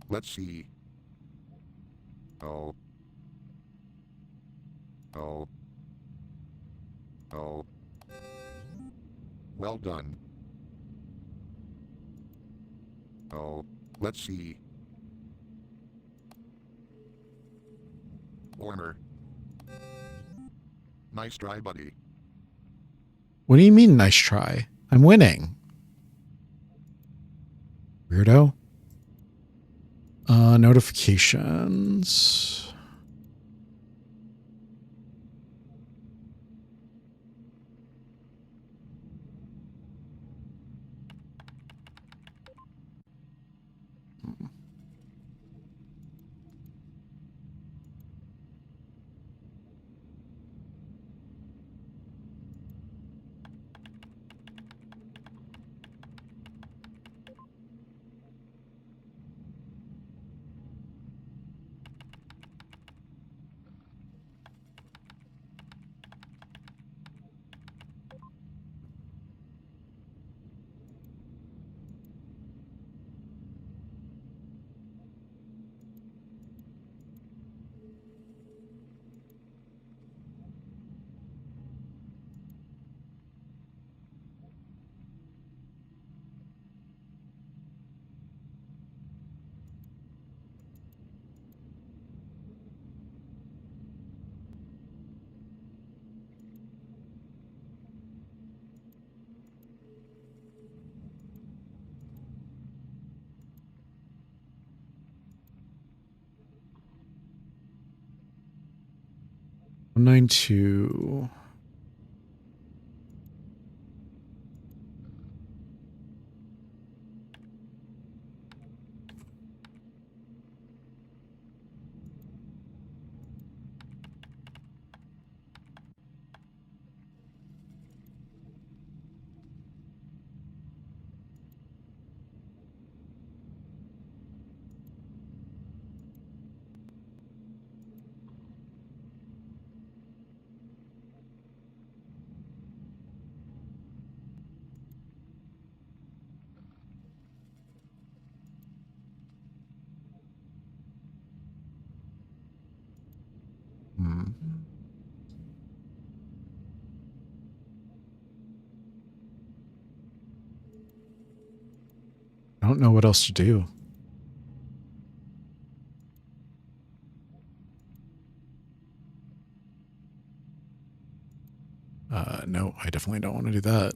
Let's see. Oh. Oh. Oh. Well done. Oh. Let's see. Warmer. Nice try, buddy. What do you mean, nice try? I'm winning. Weirdo. Notifications. 192. I don't know what else to do. No, I definitely don't want to do that.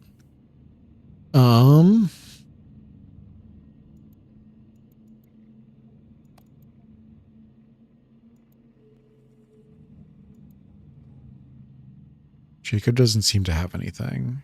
Jacob doesn't seem to have anything.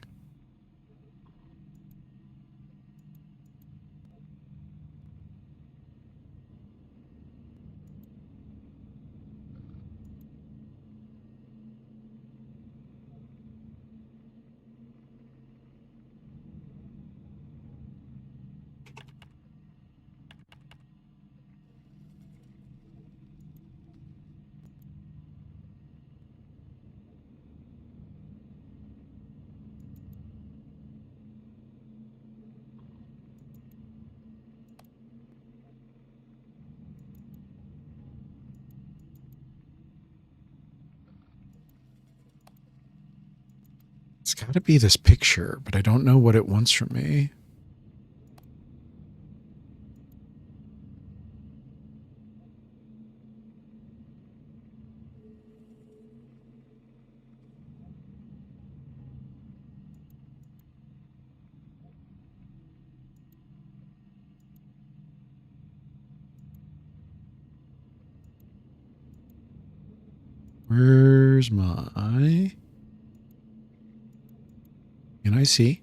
It's got to be this picture, but I don't know what it wants from me. Where's my... Can I see?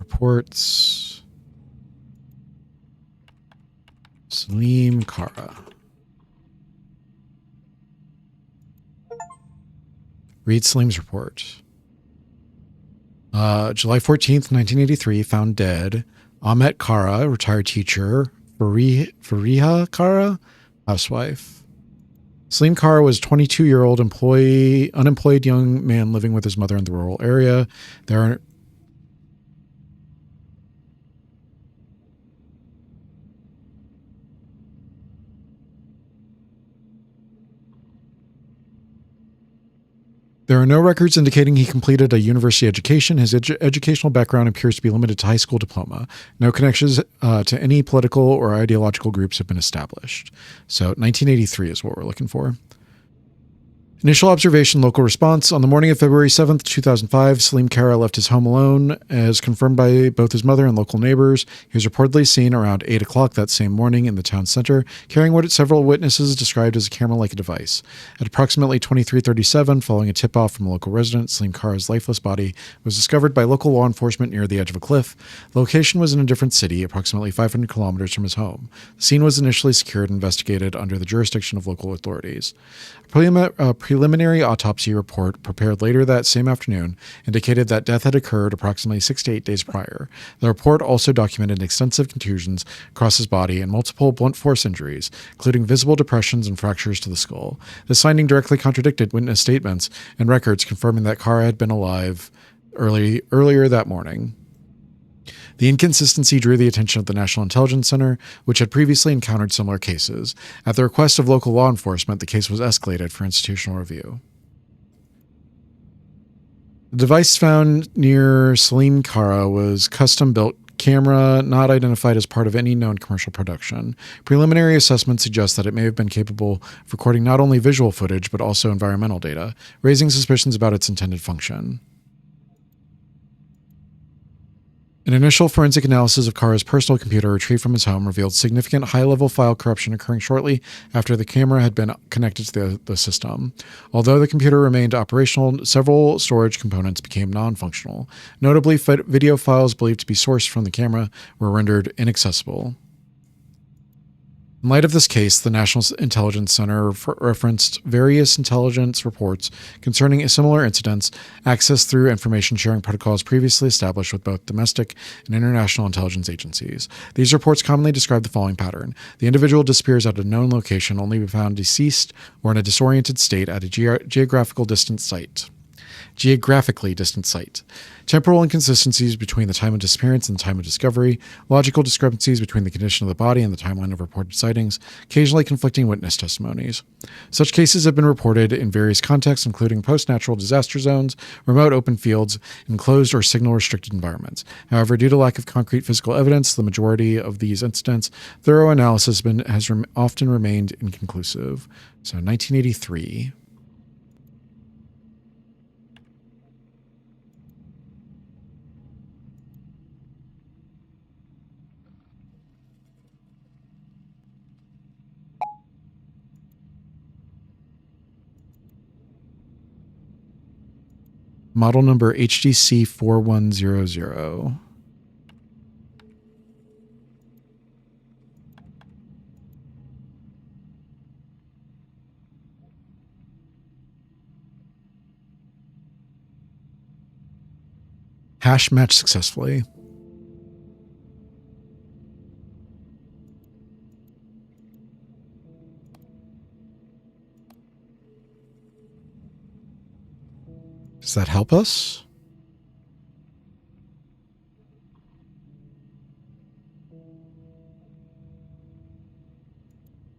Reports. Salim Kara. Read Salim's report. July 14th, 1983, found dead. Ahmet Kara, retired teacher. Fariha Kara, housewife. Salim Kara was a 22-year-old unemployed young man living with his mother in the rural area. There are no records indicating he completed a university education. His educational background appears to be limited to high school diploma. No connections to any political or ideological groups have been established. So 1983 is what we're looking for. Initial observation, local response. On the morning of February 7th, 2005, Salim Kara left his home alone, as confirmed by both his mother and local neighbors. He was reportedly seen around 8 o'clock that same morning in the town center, carrying what several witnesses described as a camera-like device. At approximately 23:37, following a tip-off from a local resident, Salim Kara's lifeless body was discovered by local law enforcement near the edge of a cliff. The location was in a different city, approximately 500 kilometers from his home. The scene was initially secured and investigated under the jurisdiction of local authorities. A preliminary autopsy report prepared later that same afternoon indicated that death had occurred approximately 6 to 8 days prior. The report also documented extensive contusions across his body and multiple blunt force injuries, including visible depressions and fractures to the skull. This finding directly contradicted witness statements and records confirming that Kara had been alive earlier that morning. The inconsistency drew the attention of the National Intelligence Center, which had previously encountered similar cases. At the request of local law enforcement, the case was escalated for institutional review. The device found near Salim Kara was custom-built camera, not identified as part of any known commercial production. Preliminary assessment suggests that it may have been capable of recording not only visual footage, but also environmental data, raising suspicions about its intended function. An initial forensic analysis of Kara's personal computer retrieved from his home revealed significant high-level file corruption occurring shortly after the camera had been connected to the system. Although the computer remained operational, several storage components became non-functional. Notably, video files believed to be sourced from the camera were rendered inaccessible. In light of this case, the National Intelligence Center referenced various intelligence reports concerning similar incidents accessed through information sharing protocols previously established with both domestic and international intelligence agencies. These reports commonly describe the following pattern. The individual disappears at a known location only to be found deceased or in a disoriented state at a geographically distant site. Temporal inconsistencies between the time of disappearance and the time of discovery, logical discrepancies between the condition of the body and the timeline of reported sightings, occasionally conflicting witness testimonies. Such cases have been reported in various contexts, including post-natural disaster zones, remote open fields, enclosed or signal-restricted environments. However, due to lack of concrete physical evidence, the majority of these incidents, thorough analysis has often remained inconclusive. So, 1983. Model number HDC 4100. Hash match successfully. Does that help us?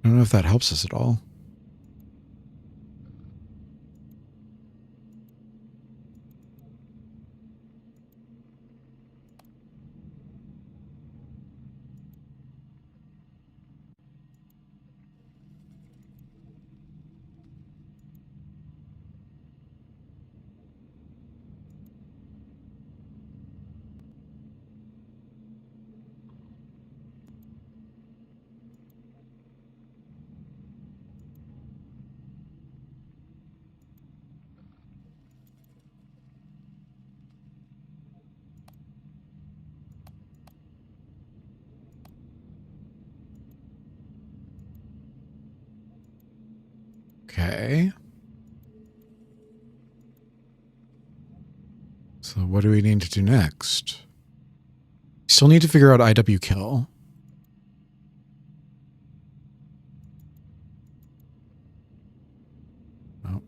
I don't know if that helps us at all. Okay. So what do we need to do next? Still need to figure out IW kill. Oh.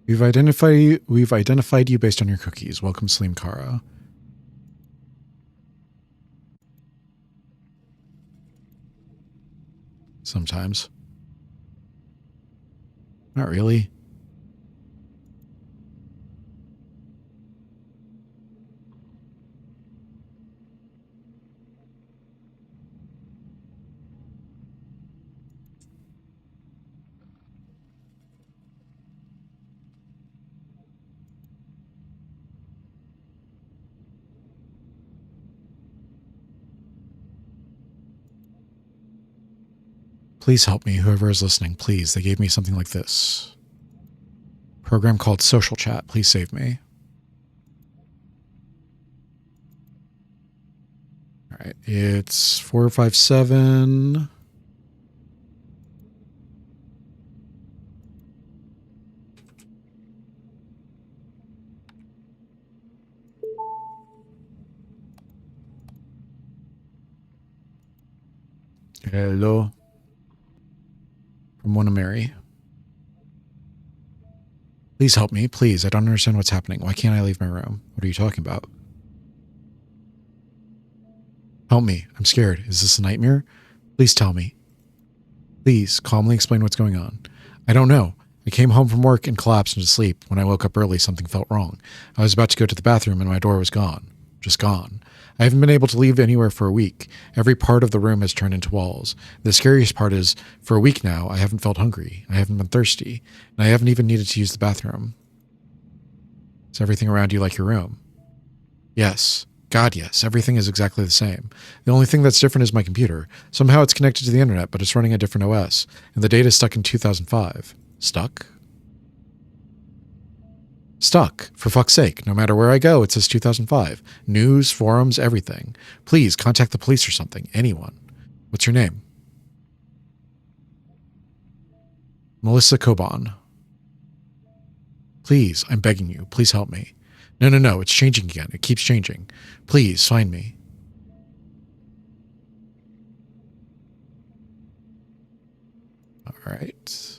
We've identified you based on your cookies. Welcome, Slim Kara. Sometimes. Not really. Please help me, whoever is listening, please. They gave me something like this. Program called Social Chat. Please save me. All right, it's 457. Hello. From Wanna Mary. Please help me, please. I don't understand what's happening. Why can't I leave my room? What are you talking about? Help me. I'm scared. Is this a nightmare? Please tell me. Please, calmly explain what's going on. I don't know. I came home from work and collapsed into sleep. When I woke up early, something felt wrong. I was about to go to the bathroom and my door was gone. Just gone. I haven't been able to leave anywhere for a week. Every part of the room has turned into walls. The scariest part is, for a week now, I haven't felt hungry. I haven't been thirsty. And I haven't even needed to use the bathroom. Is everything around you like your room? Yes. God, yes. Everything is exactly the same. The only thing that's different is my computer. Somehow it's connected to the internet, but it's running a different OS. And the data is stuck in 2005. Stuck? Stuck. For fuck's sake. No matter where I go, it says 2005. News, forums, everything. Please, contact the police or something. Anyone. What's your name? Melissa Coban. Please, I'm begging you. Please help me. No. It's changing again. It keeps changing. Please, find me. All right.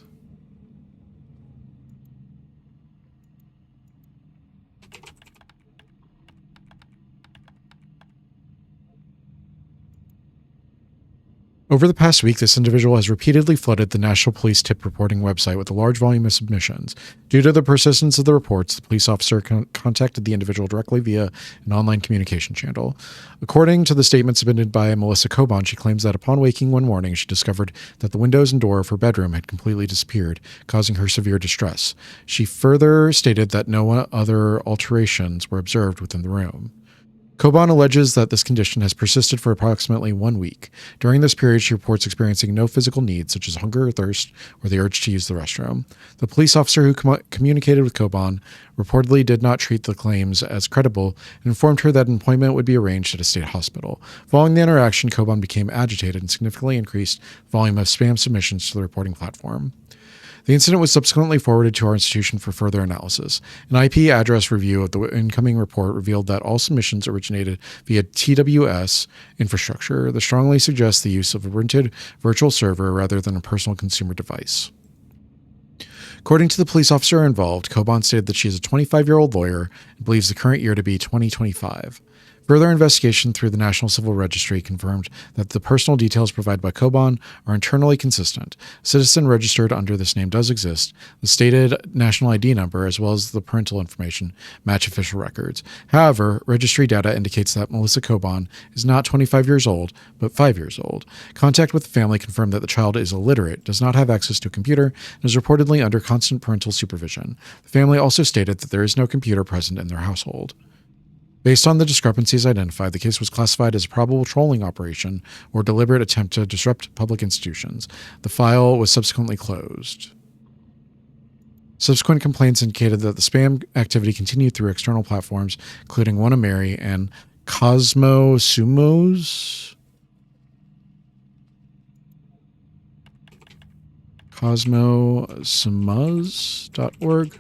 Over the past week, this individual has repeatedly flooded the National Police Tip Reporting website with a large volume of submissions. Due to the persistence of the reports, the police officer contacted the individual directly via an online communication channel. According to the statement submitted by Melissa Coban, she claims that upon waking one morning, she discovered that the windows and door of her bedroom had completely disappeared, causing her severe distress. She further stated that no other alterations were observed within the room. Coban alleges that this condition has persisted for approximately 1 week. During this period, she reports experiencing no physical needs, such as hunger or thirst, or the urge to use the restroom. The police officer who communicated with Coban reportedly did not treat the claims as credible and informed her that an appointment would be arranged at a state hospital. Following the interaction, Coban became agitated and significantly increased the volume of spam submissions to the reporting platform. The incident was subsequently forwarded to our institution for further analysis. An IP address review of the incoming report revealed that all submissions originated via TWS infrastructure that strongly suggests the use of a rented virtual server rather than a personal consumer device. According to the police officer involved, Coban stated that she is a 25-year-old lawyer and believes the current year to be 2025. Further investigation through the National Civil Registry confirmed that the personal details provided by Coban are internally consistent. A citizen registered under this name does exist. The stated national ID number, as well as the parental information, match official records. However, registry data indicates that Melissa Coban is not 25 years old, but 5 years old. Contact with the family confirmed that the child is illiterate, does not have access to a computer, and is reportedly under constant parental supervision. The family also stated that there is no computer present in their household. Based on the discrepancies identified, the case was classified as a probable trolling operation or deliberate attempt to disrupt public institutions. The file was subsequently closed. Subsequent complaints indicated that the spam activity continued through external platforms, including Wanna Marry and Cosmosumos. Cosmosumos.org.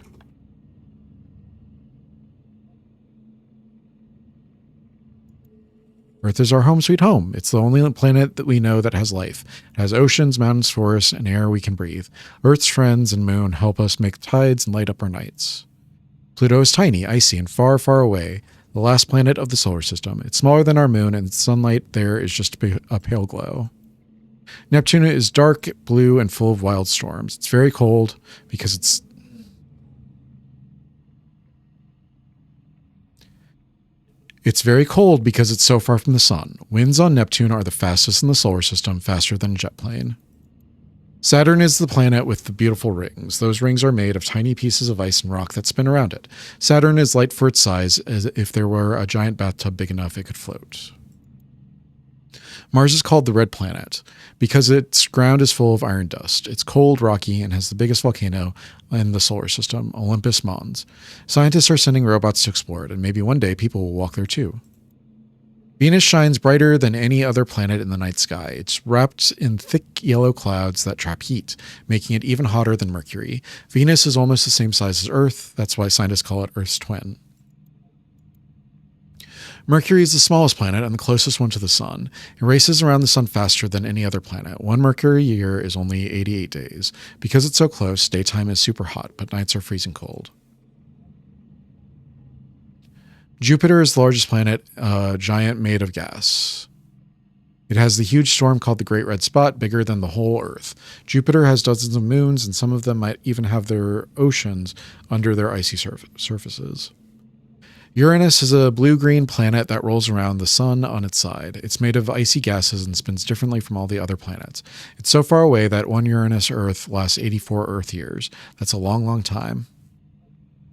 Earth is our home sweet home. It's the only planet that we know that has life. It has oceans, mountains, forests, and air we can breathe. Earth's friends and moon help us make tides and light up our nights. Pluto is tiny, icy, and far, far away, the last planet of the solar system. It's smaller than our moon, and the sunlight there is just a pale glow. Neptune is dark, blue, and full of wild storms. It's very cold because it's so far from the sun. Winds on Neptune are the fastest in the solar system, faster than a jet plane. Saturn is the planet with the beautiful rings. Those rings are made of tiny pieces of ice and rock that spin around it. Saturn is light for its size, as if there were a giant bathtub big enough it could float. Mars is called the Red Planet because its ground is full of iron dust. It's cold, rocky, and has the biggest volcano in the solar system, Olympus Mons. Scientists are sending robots to explore it, and maybe one day people will walk there too. Venus shines brighter than any other planet in the night sky. It's wrapped in thick yellow clouds that trap heat, making it even hotter than Mercury. Venus is almost the same size as Earth. That's why scientists call it Earth's twin. Mercury is the smallest planet and the closest one to the sun. It races around the sun faster than any other planet. One Mercury year is only 88 days. Because it's so close, daytime is super hot, but nights are freezing cold. Jupiter is the largest planet, a giant made of gas. It has the huge storm called the Great Red Spot, bigger than the whole Earth. Jupiter has dozens of moons, and some of them might even have their oceans under their icy surfaces. Uranus is a blue-green planet that rolls around the sun on its side. It's made of icy gases and spins differently from all the other planets. It's so far away that one Uranus Earth lasts 84 Earth years. That's a long, long time.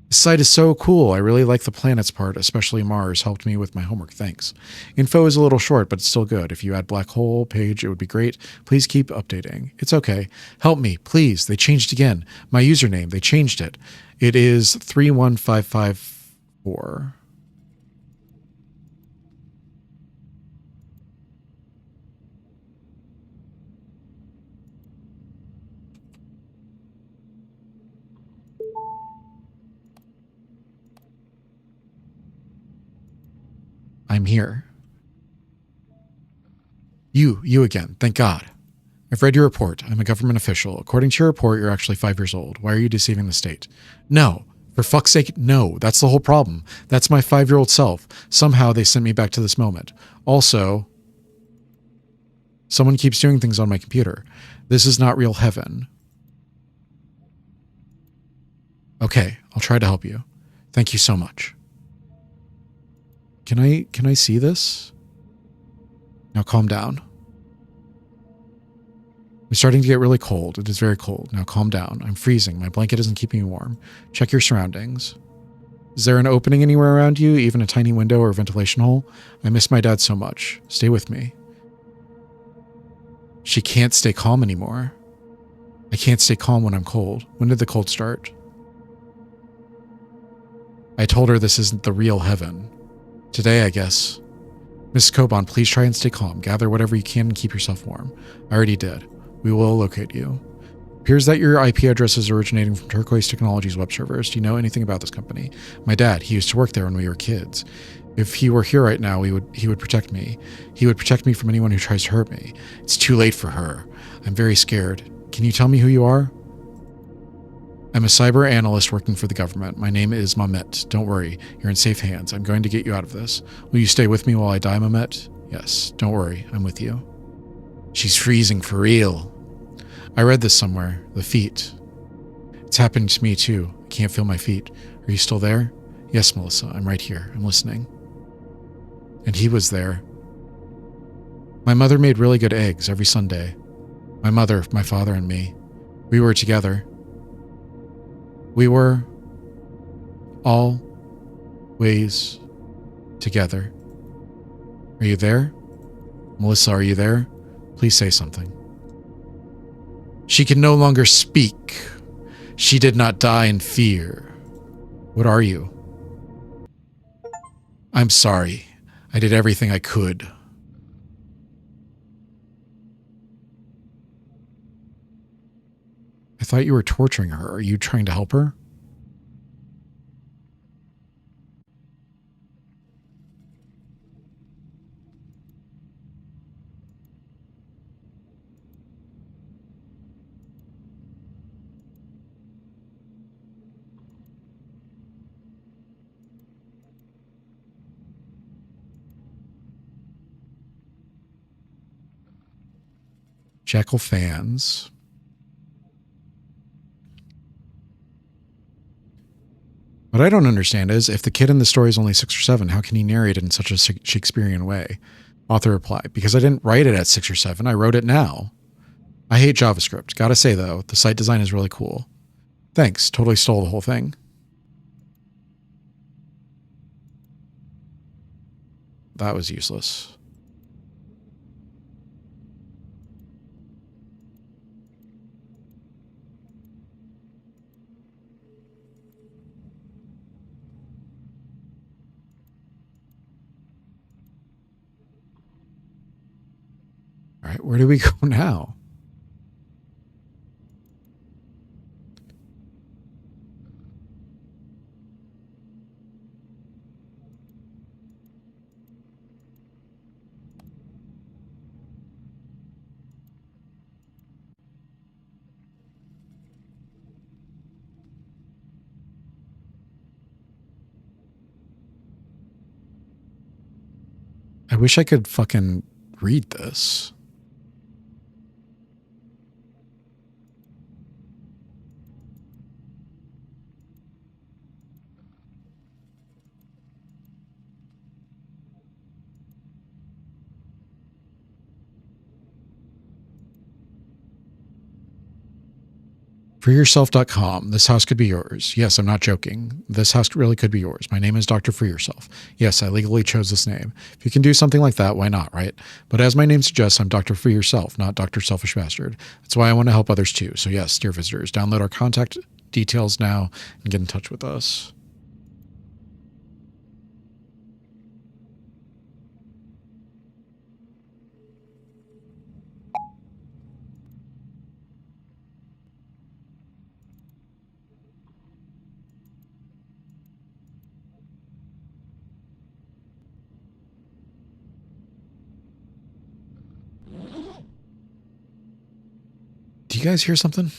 This site is so cool. I really like the planets part, especially Mars helped me with my homework. Thanks. Info is a little short, but it's still good. If you add black hole page, it would be great. Please keep updating. It's okay. Help me, please. They changed again. My username, they changed it. It is 31554. I'm here. You again. Thank God. I've read your report. I'm a government official. According to your report, you're actually 5 years old. Why are you deceiving the state? No. For fuck's sake, no. That's the whole problem. That's my 5-year-old self. Somehow they sent me back to this moment. Also, someone keeps doing things on my computer. This is not real heaven. Okay, I'll try to help you. Thank you so much. Can I see this? Now calm down. I'm starting to get really cold. It is very cold. Now calm down. I'm freezing. My blanket isn't keeping me warm. Check your surroundings. Is there an opening anywhere around you, even a tiny window or ventilation hole? I miss my dad so much. Stay with me. She can't stay calm anymore. I can't stay calm when I'm cold. When did the cold start? I told her this isn't the real heaven. Today, I guess. Mrs. Coban, please try and stay calm. Gather whatever you can and keep yourself warm. I already did. We will locate you. Appears that your IP address is originating from Turquoise Technologies web servers. Do you know anything about this company? My dad, he used to work there when we were kids. If he were here right now, he would protect me. He would protect me from anyone who tries to hurt me. It's too late for her. I'm very scared. Can you tell me who you are? I'm a cyber analyst working for the government. My name is Mamet. Don't worry. You're in safe hands. I'm going to get you out of this. Will you stay with me while I die, Mamet? Yes. Don't worry. I'm with you. She's freezing for real. I read this somewhere. The feet. It's happening to me too. I can't feel my feet. Are you still there? Yes, Melissa. I'm right here. I'm listening. And he was there. My mother made really good eggs every Sunday. My mother, my father, and me. We were together. We were always together. Are you there? Melissa, are you there? Please say something. She can no longer speak. She did not die in fear. What are you? I'm sorry. I did everything I could. I thought you were torturing her. Are you trying to help her? Jackal fans. What I don't understand is, if the kid in the story is only 6 or 7, how can he narrate it in such a Shakespearean way? Author replied, because I didn't write it at 6 or 7, I wrote it now. I hate JavaScript. Gotta say though, the site design is really cool. Thanks, totally stole the whole thing. That was useless. All right, where do we go now? I wish I could fucking read this. FreeYourself.com. This house could be yours. Yes, I'm not joking. This house really could be yours. My name is Dr. Free Yourself. Yes, I legally chose this name. If you can do something like that, why not, right? But as my name suggests, I'm Dr. Free Yourself, not Dr. Selfish Bastard. That's why I want to help others too. So yes, dear visitors, download our contact details now and get in touch with us. Do you guys hear something?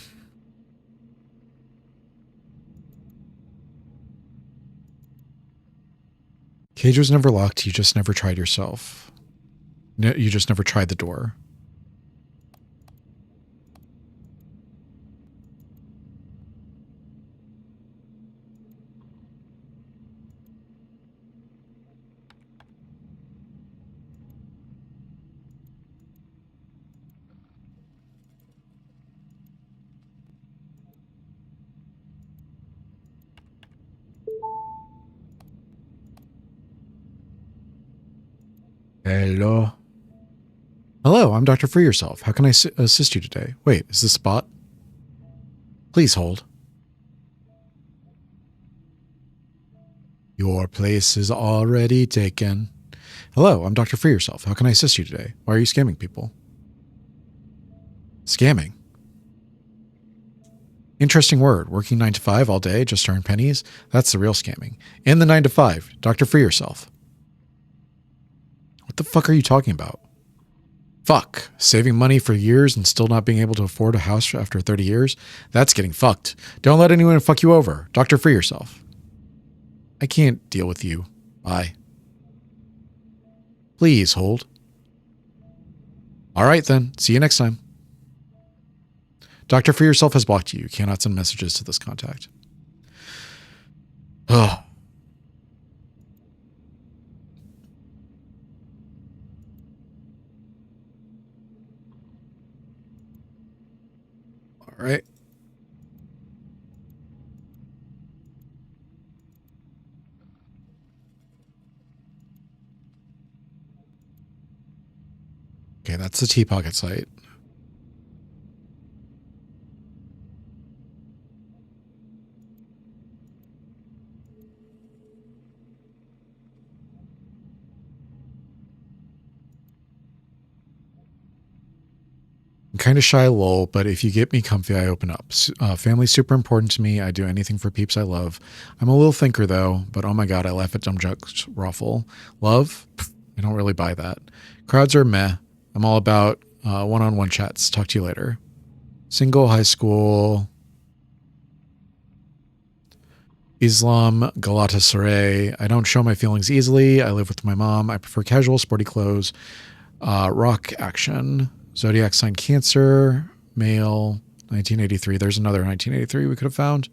Cage was never locked. You just never tried yourself. No, you just never tried the door. Hello. Hello, I'm Dr. Free Yourself. How can I assist you today? Wait, is this Spot? Please hold. Your place is already taken. Hello, I'm Dr. Free Yourself. How can I assist you today? Why are you scamming people? Scamming? Interesting word. Working 9 to 5 all day just to earn pennies? That's the real scamming. In the 9 to 5. Dr. Free Yourself. What the fuck are you talking about? Fuck. Saving money for years and still not being able to afford a house after 30 years? That's getting fucked. Don't let anyone fuck you over. Dr. Free Yourself. I can't deal with you. Bye. Please hold. All right then. See you next time. Dr. Free Yourself has blocked you. You cannot send messages to this contact. Ugh. All right. Okay, that's the Tea Pocket site. I'm kind of shy, lol, but if you get me comfy, I open up. Family's super important to me. I do anything for peeps I love. I'm a little thinker, though, but oh my god, I laugh at dumb jokes. Ruffle. Love? Pfft, I don't really buy that. Crowds are meh. I'm all about one-on-one chats. Talk to you later. Single, high school. Islam, Galatasaray. I don't show my feelings easily. I live with my mom. I prefer casual, sporty clothes. Rock action. Zodiac sign Cancer. Male. 1983. There's another 1983 we could have found.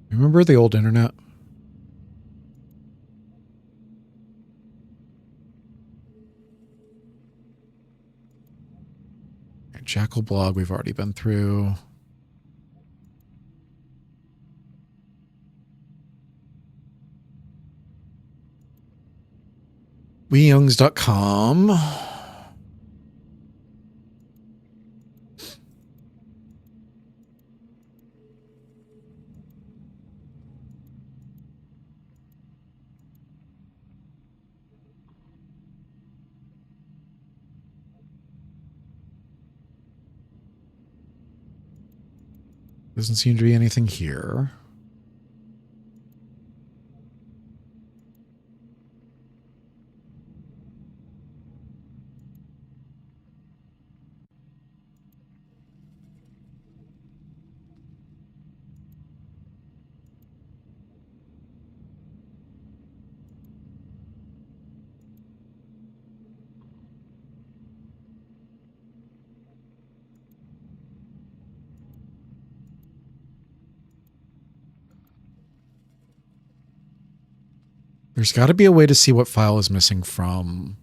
Remember the old internet? Jackal blog we've already been through. WeYoungs.com. Doesn't seem to be anything here. There's got to be a way to see what file is missing from...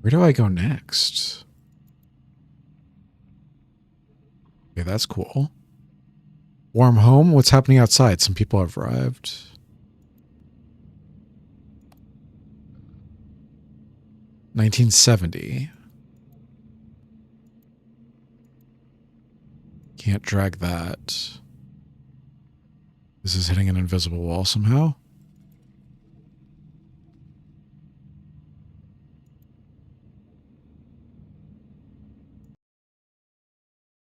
Where do I go next? Okay, that's cool. Warm home? What's happening outside? Some people have arrived. $1970. Can't drag that. This is hitting an invisible wall somehow.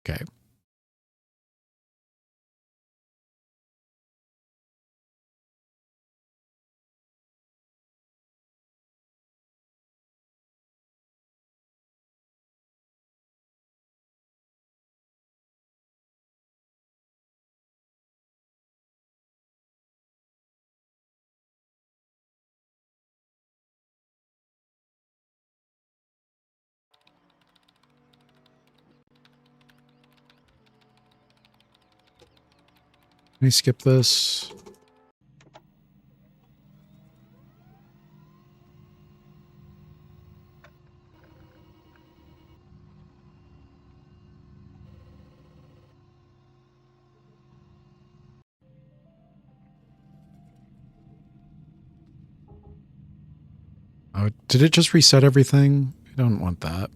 Okay. Can I skip this? Oh, did it just reset everything? I don't want that.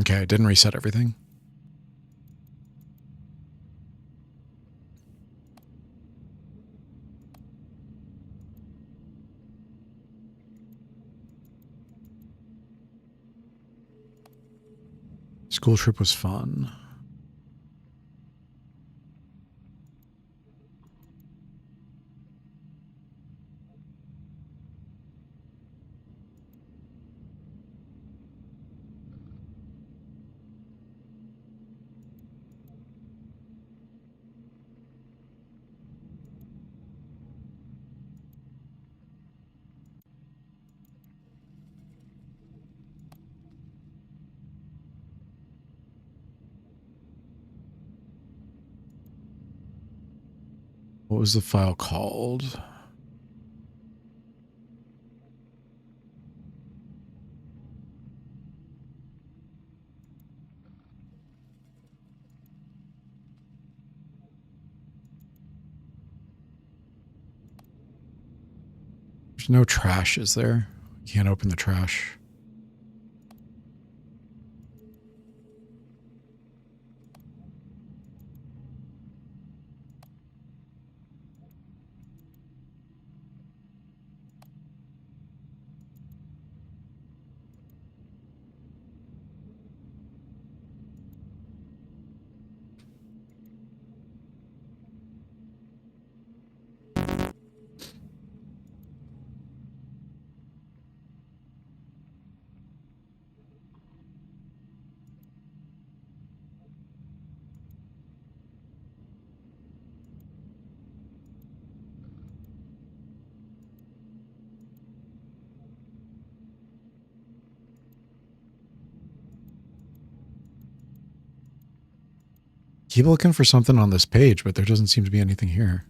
Okay, I didn't reset everything. School trip was fun. What was the file called? There's no trash, is there? Can't open the trash. Keep looking for something on this page, but there doesn't seem to be anything here.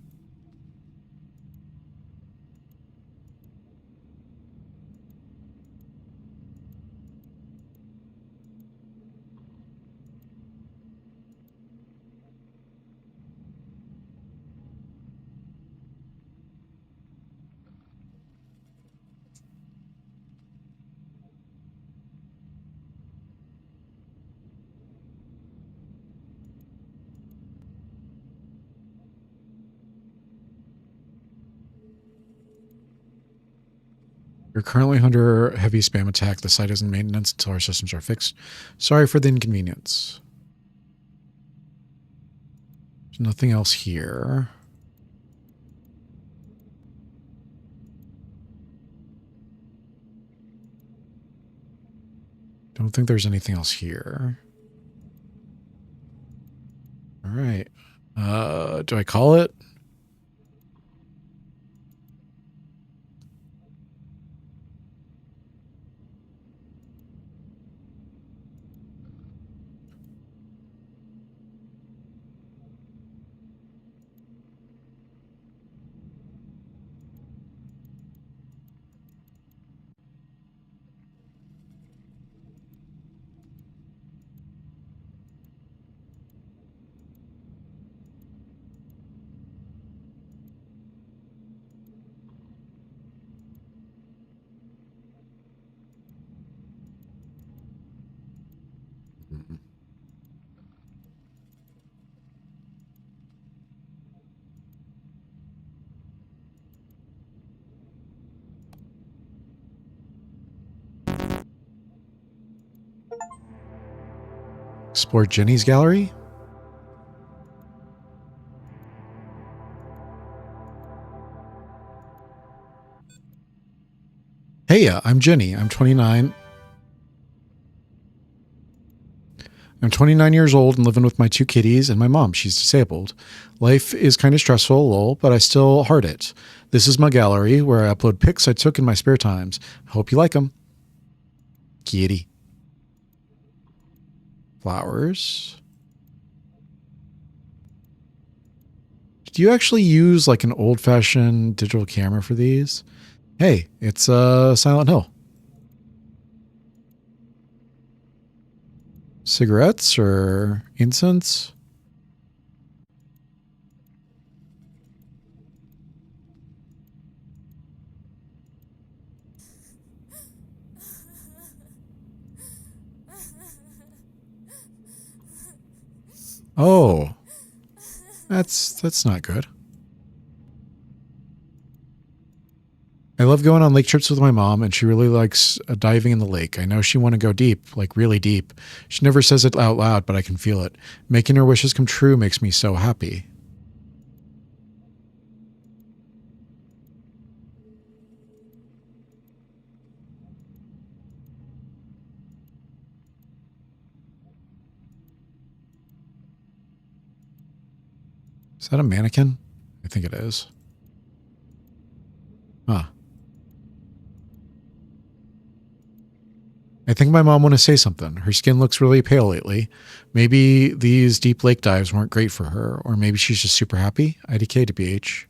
You're currently under heavy spam attack. The site is in maintenance until our systems are fixed. Sorry for the inconvenience. There's nothing else here. Don't think there's anything else here. All right. Do I call it? Explore Jenny's gallery? Hey, I'm Jenny. I'm 29. I'm 29 years old and living with my 2 kitties and my mom. She's disabled. Life is kind of stressful, lol, but I still heart it. This is my gallery where I upload pics I took in my spare times. Hope you like them. Kitty. Flowers. Do you actually use like an old-fashioned digital camera for these? Hey, it's Silent Hill. Cigarettes or incense? Oh, that's not good. I love going on lake trips with my mom, and she really likes diving in the lake. I know she want to go deep, like really deep. She never says it out loud, but I can feel it. Making her wishes come true makes me so happy. Is that a mannequin? I think it is. Huh. I think my mom want to say something. Her skin looks really pale lately. Maybe these deep lake dives weren't great for her, or maybe she's just super happy. IDK to BH.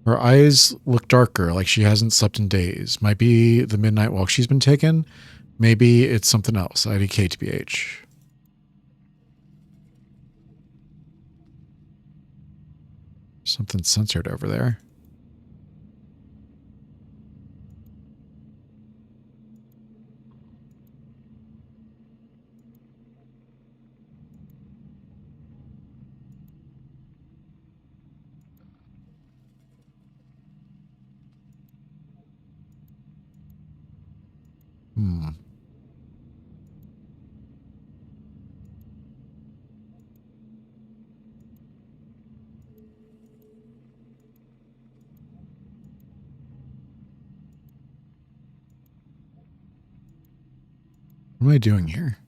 Her eyes look darker, like she hasn't slept in days. Might be the midnight walk she's been taking. Maybe it's something else. IDK to BH. Something censored over there. What am I doing here?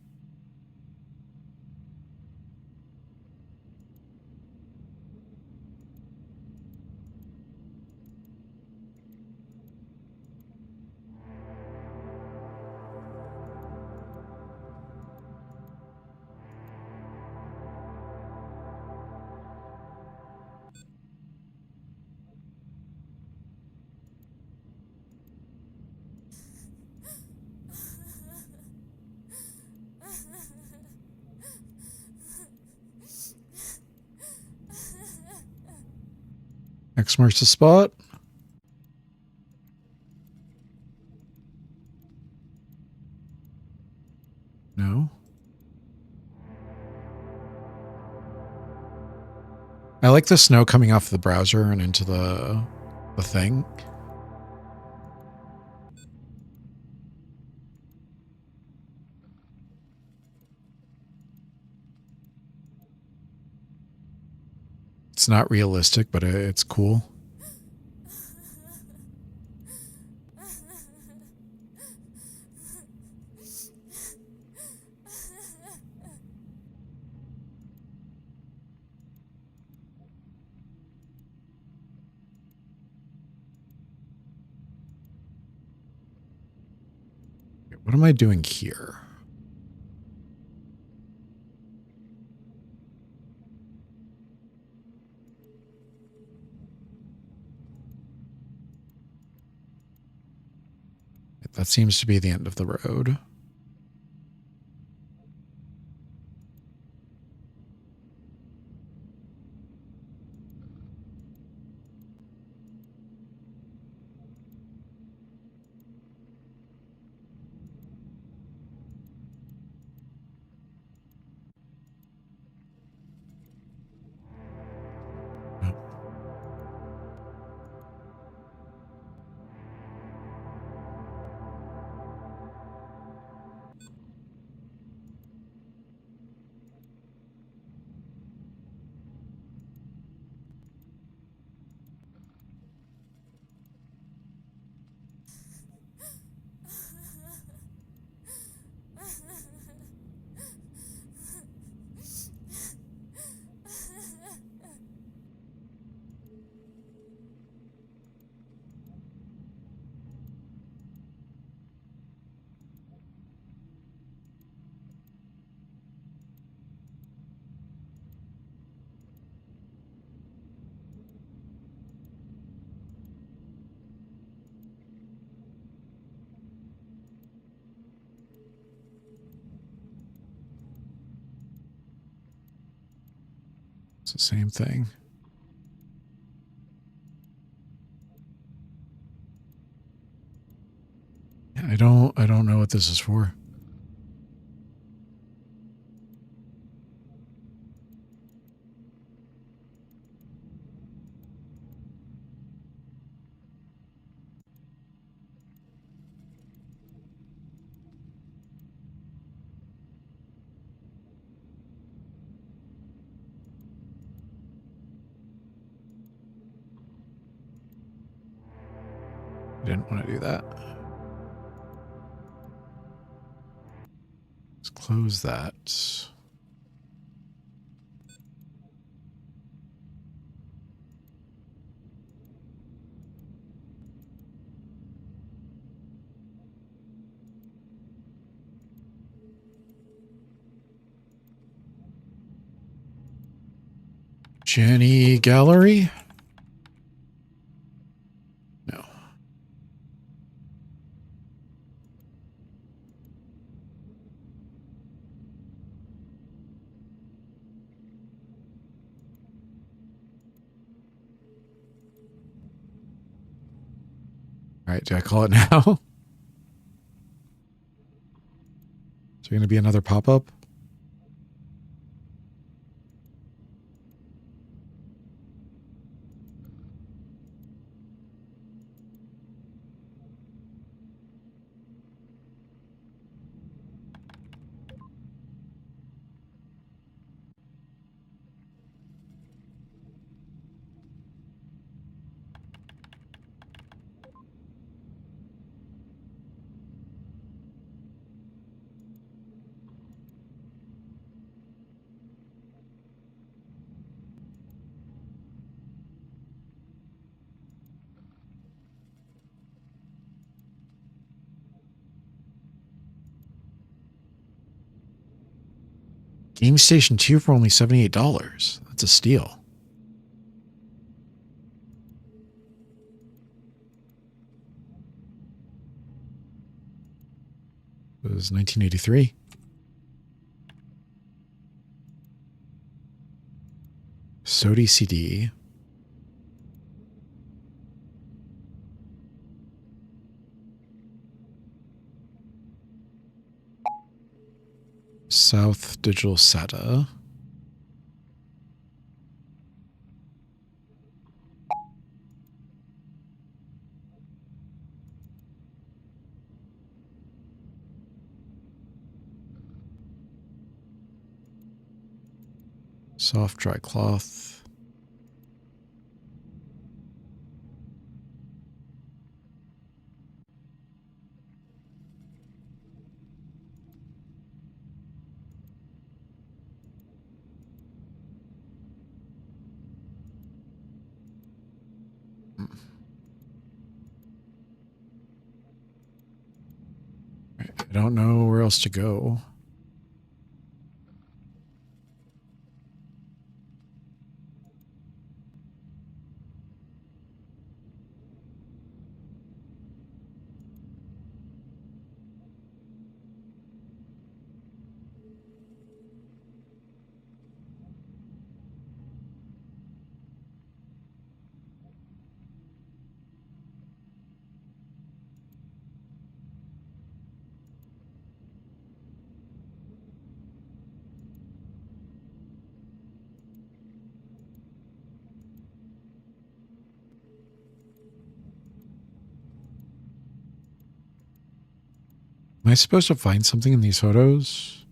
X marks the spot. No. I like the snow coming off the browser and into the thing. It's not realistic, but it's cool. What am I doing here? That seems to be the end of the road. It's the same thing. I don't know what this is for. Didn't want to do that. Let's close that. Jenny Gallery? No. All right, do I call it now? Is there going to be another pop-up? Game Station 2 for only $78. That's a steal. It was 1983. Sodi CD. South Digital SATA. Soft dry cloth. I don't know where else to go. Am I supposed to find something in these photos?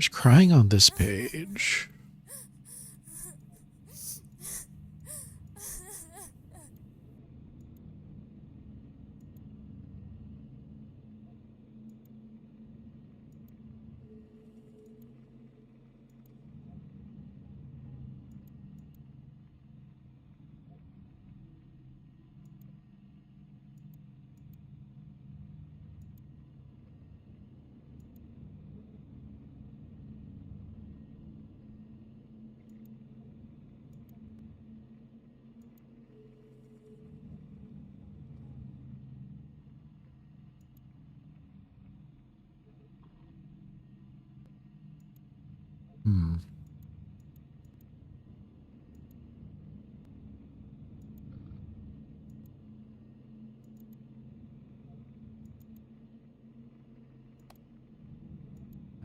There's crying on this page.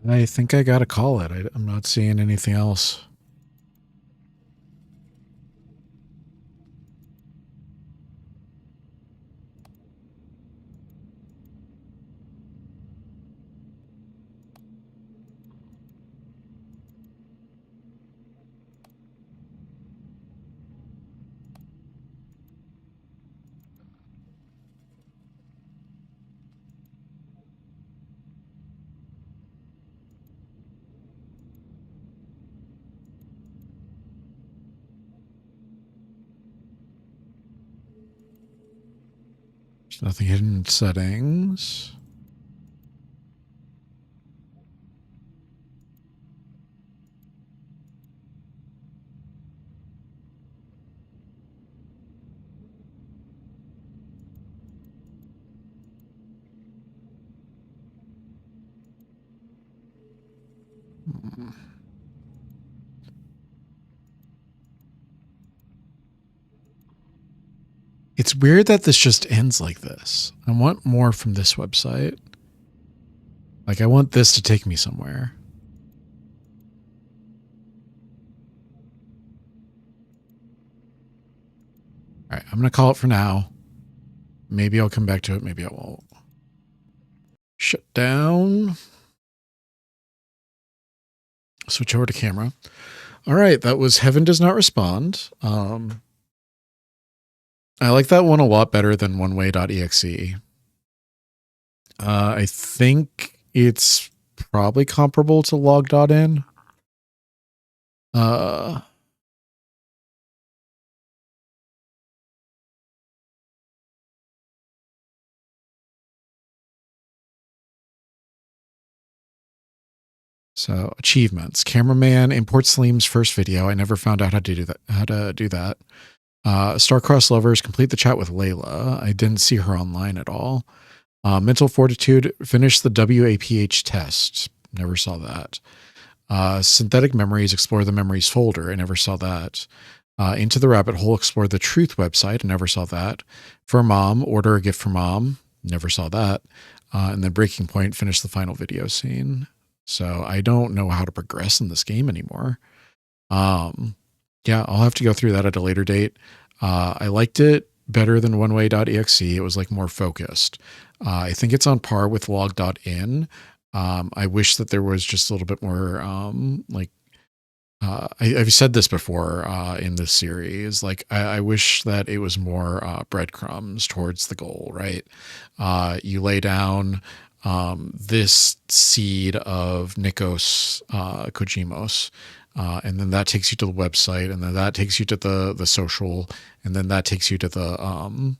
I think I gotta call it. I'm not seeing anything else. There's nothing hidden in settings. It's weird that this just ends like this. I want more from this website. Like, I want this to take me somewhere. All right, I'm going to call it for now. Maybe I'll come back to it. Maybe I won't. Shut down. Switch over to camera. All right, that was Heaven Does Not Respond. I like that one a lot better than oneway.exe. I think it's probably comparable to log.in. So achievements. Cameraman imports Salim's first video. I never found out how to do that. Star-crossed lovers, complete the chat with Layla. I didn't see her online at all. Mental fortitude, finish the WAPH test. Never saw that. Synthetic memories, explore the memories folder. I never saw that. Into the rabbit hole, explore the truth website. I never saw that. For mom, order a gift for mom. Never saw that. And then breaking point, finish the final video scene. So I don't know how to progress in this game anymore. Yeah, I'll have to go through that at a later date. I liked it better than oneway.exe. It was like more focused. I think it's on par with log.in. I wish that there was just a little bit more, I've said this before in this series. Like, I wish that it was more breadcrumbs towards the goal, right? You lay down this seed of Nikos Kojimos, and then that takes you to the website, and then that takes you to the social, and then that takes you to the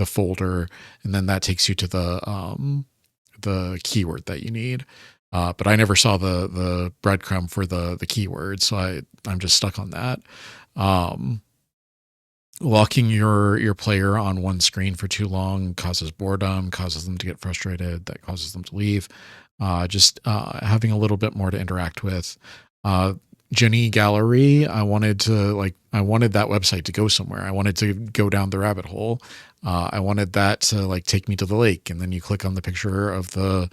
folder, and then that takes you to the keyword that you need. But I never saw the breadcrumb for the keyword, so I'm just stuck on that. Locking your player on one screen for too long causes boredom, causes them to get frustrated, that causes them to leave. Just having a little bit more to interact with. Jenny Gallery, I wanted that website to go somewhere. I wanted to go down the rabbit hole. I wanted that to like take me to the lake, and then you click on the picture of the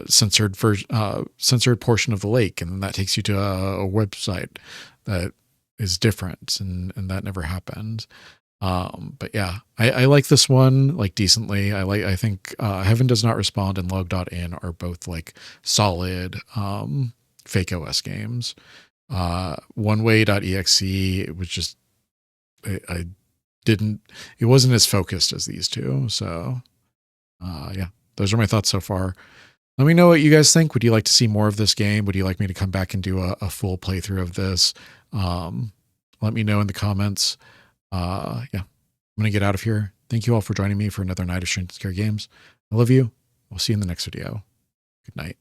censored portion of the lake, and then that takes you to a website that is different, and that never happened. But yeah, I like this one like decently. I think Heaven Does Not Respond and log.in are both like solid fake OS games. Oneway.exe, it was just, I didn't, it wasn't as focused as these two. So yeah, those are my thoughts so far. Let me know what you guys think. Would you like to see more of this game? Would you like me to come back and do a full playthrough of this? Let me know in the comments. Yeah, I'm going to get out of here. Thank you all for joining me for another night of Strength and Scare Games. I love you. We'll see you in the next video. Good night.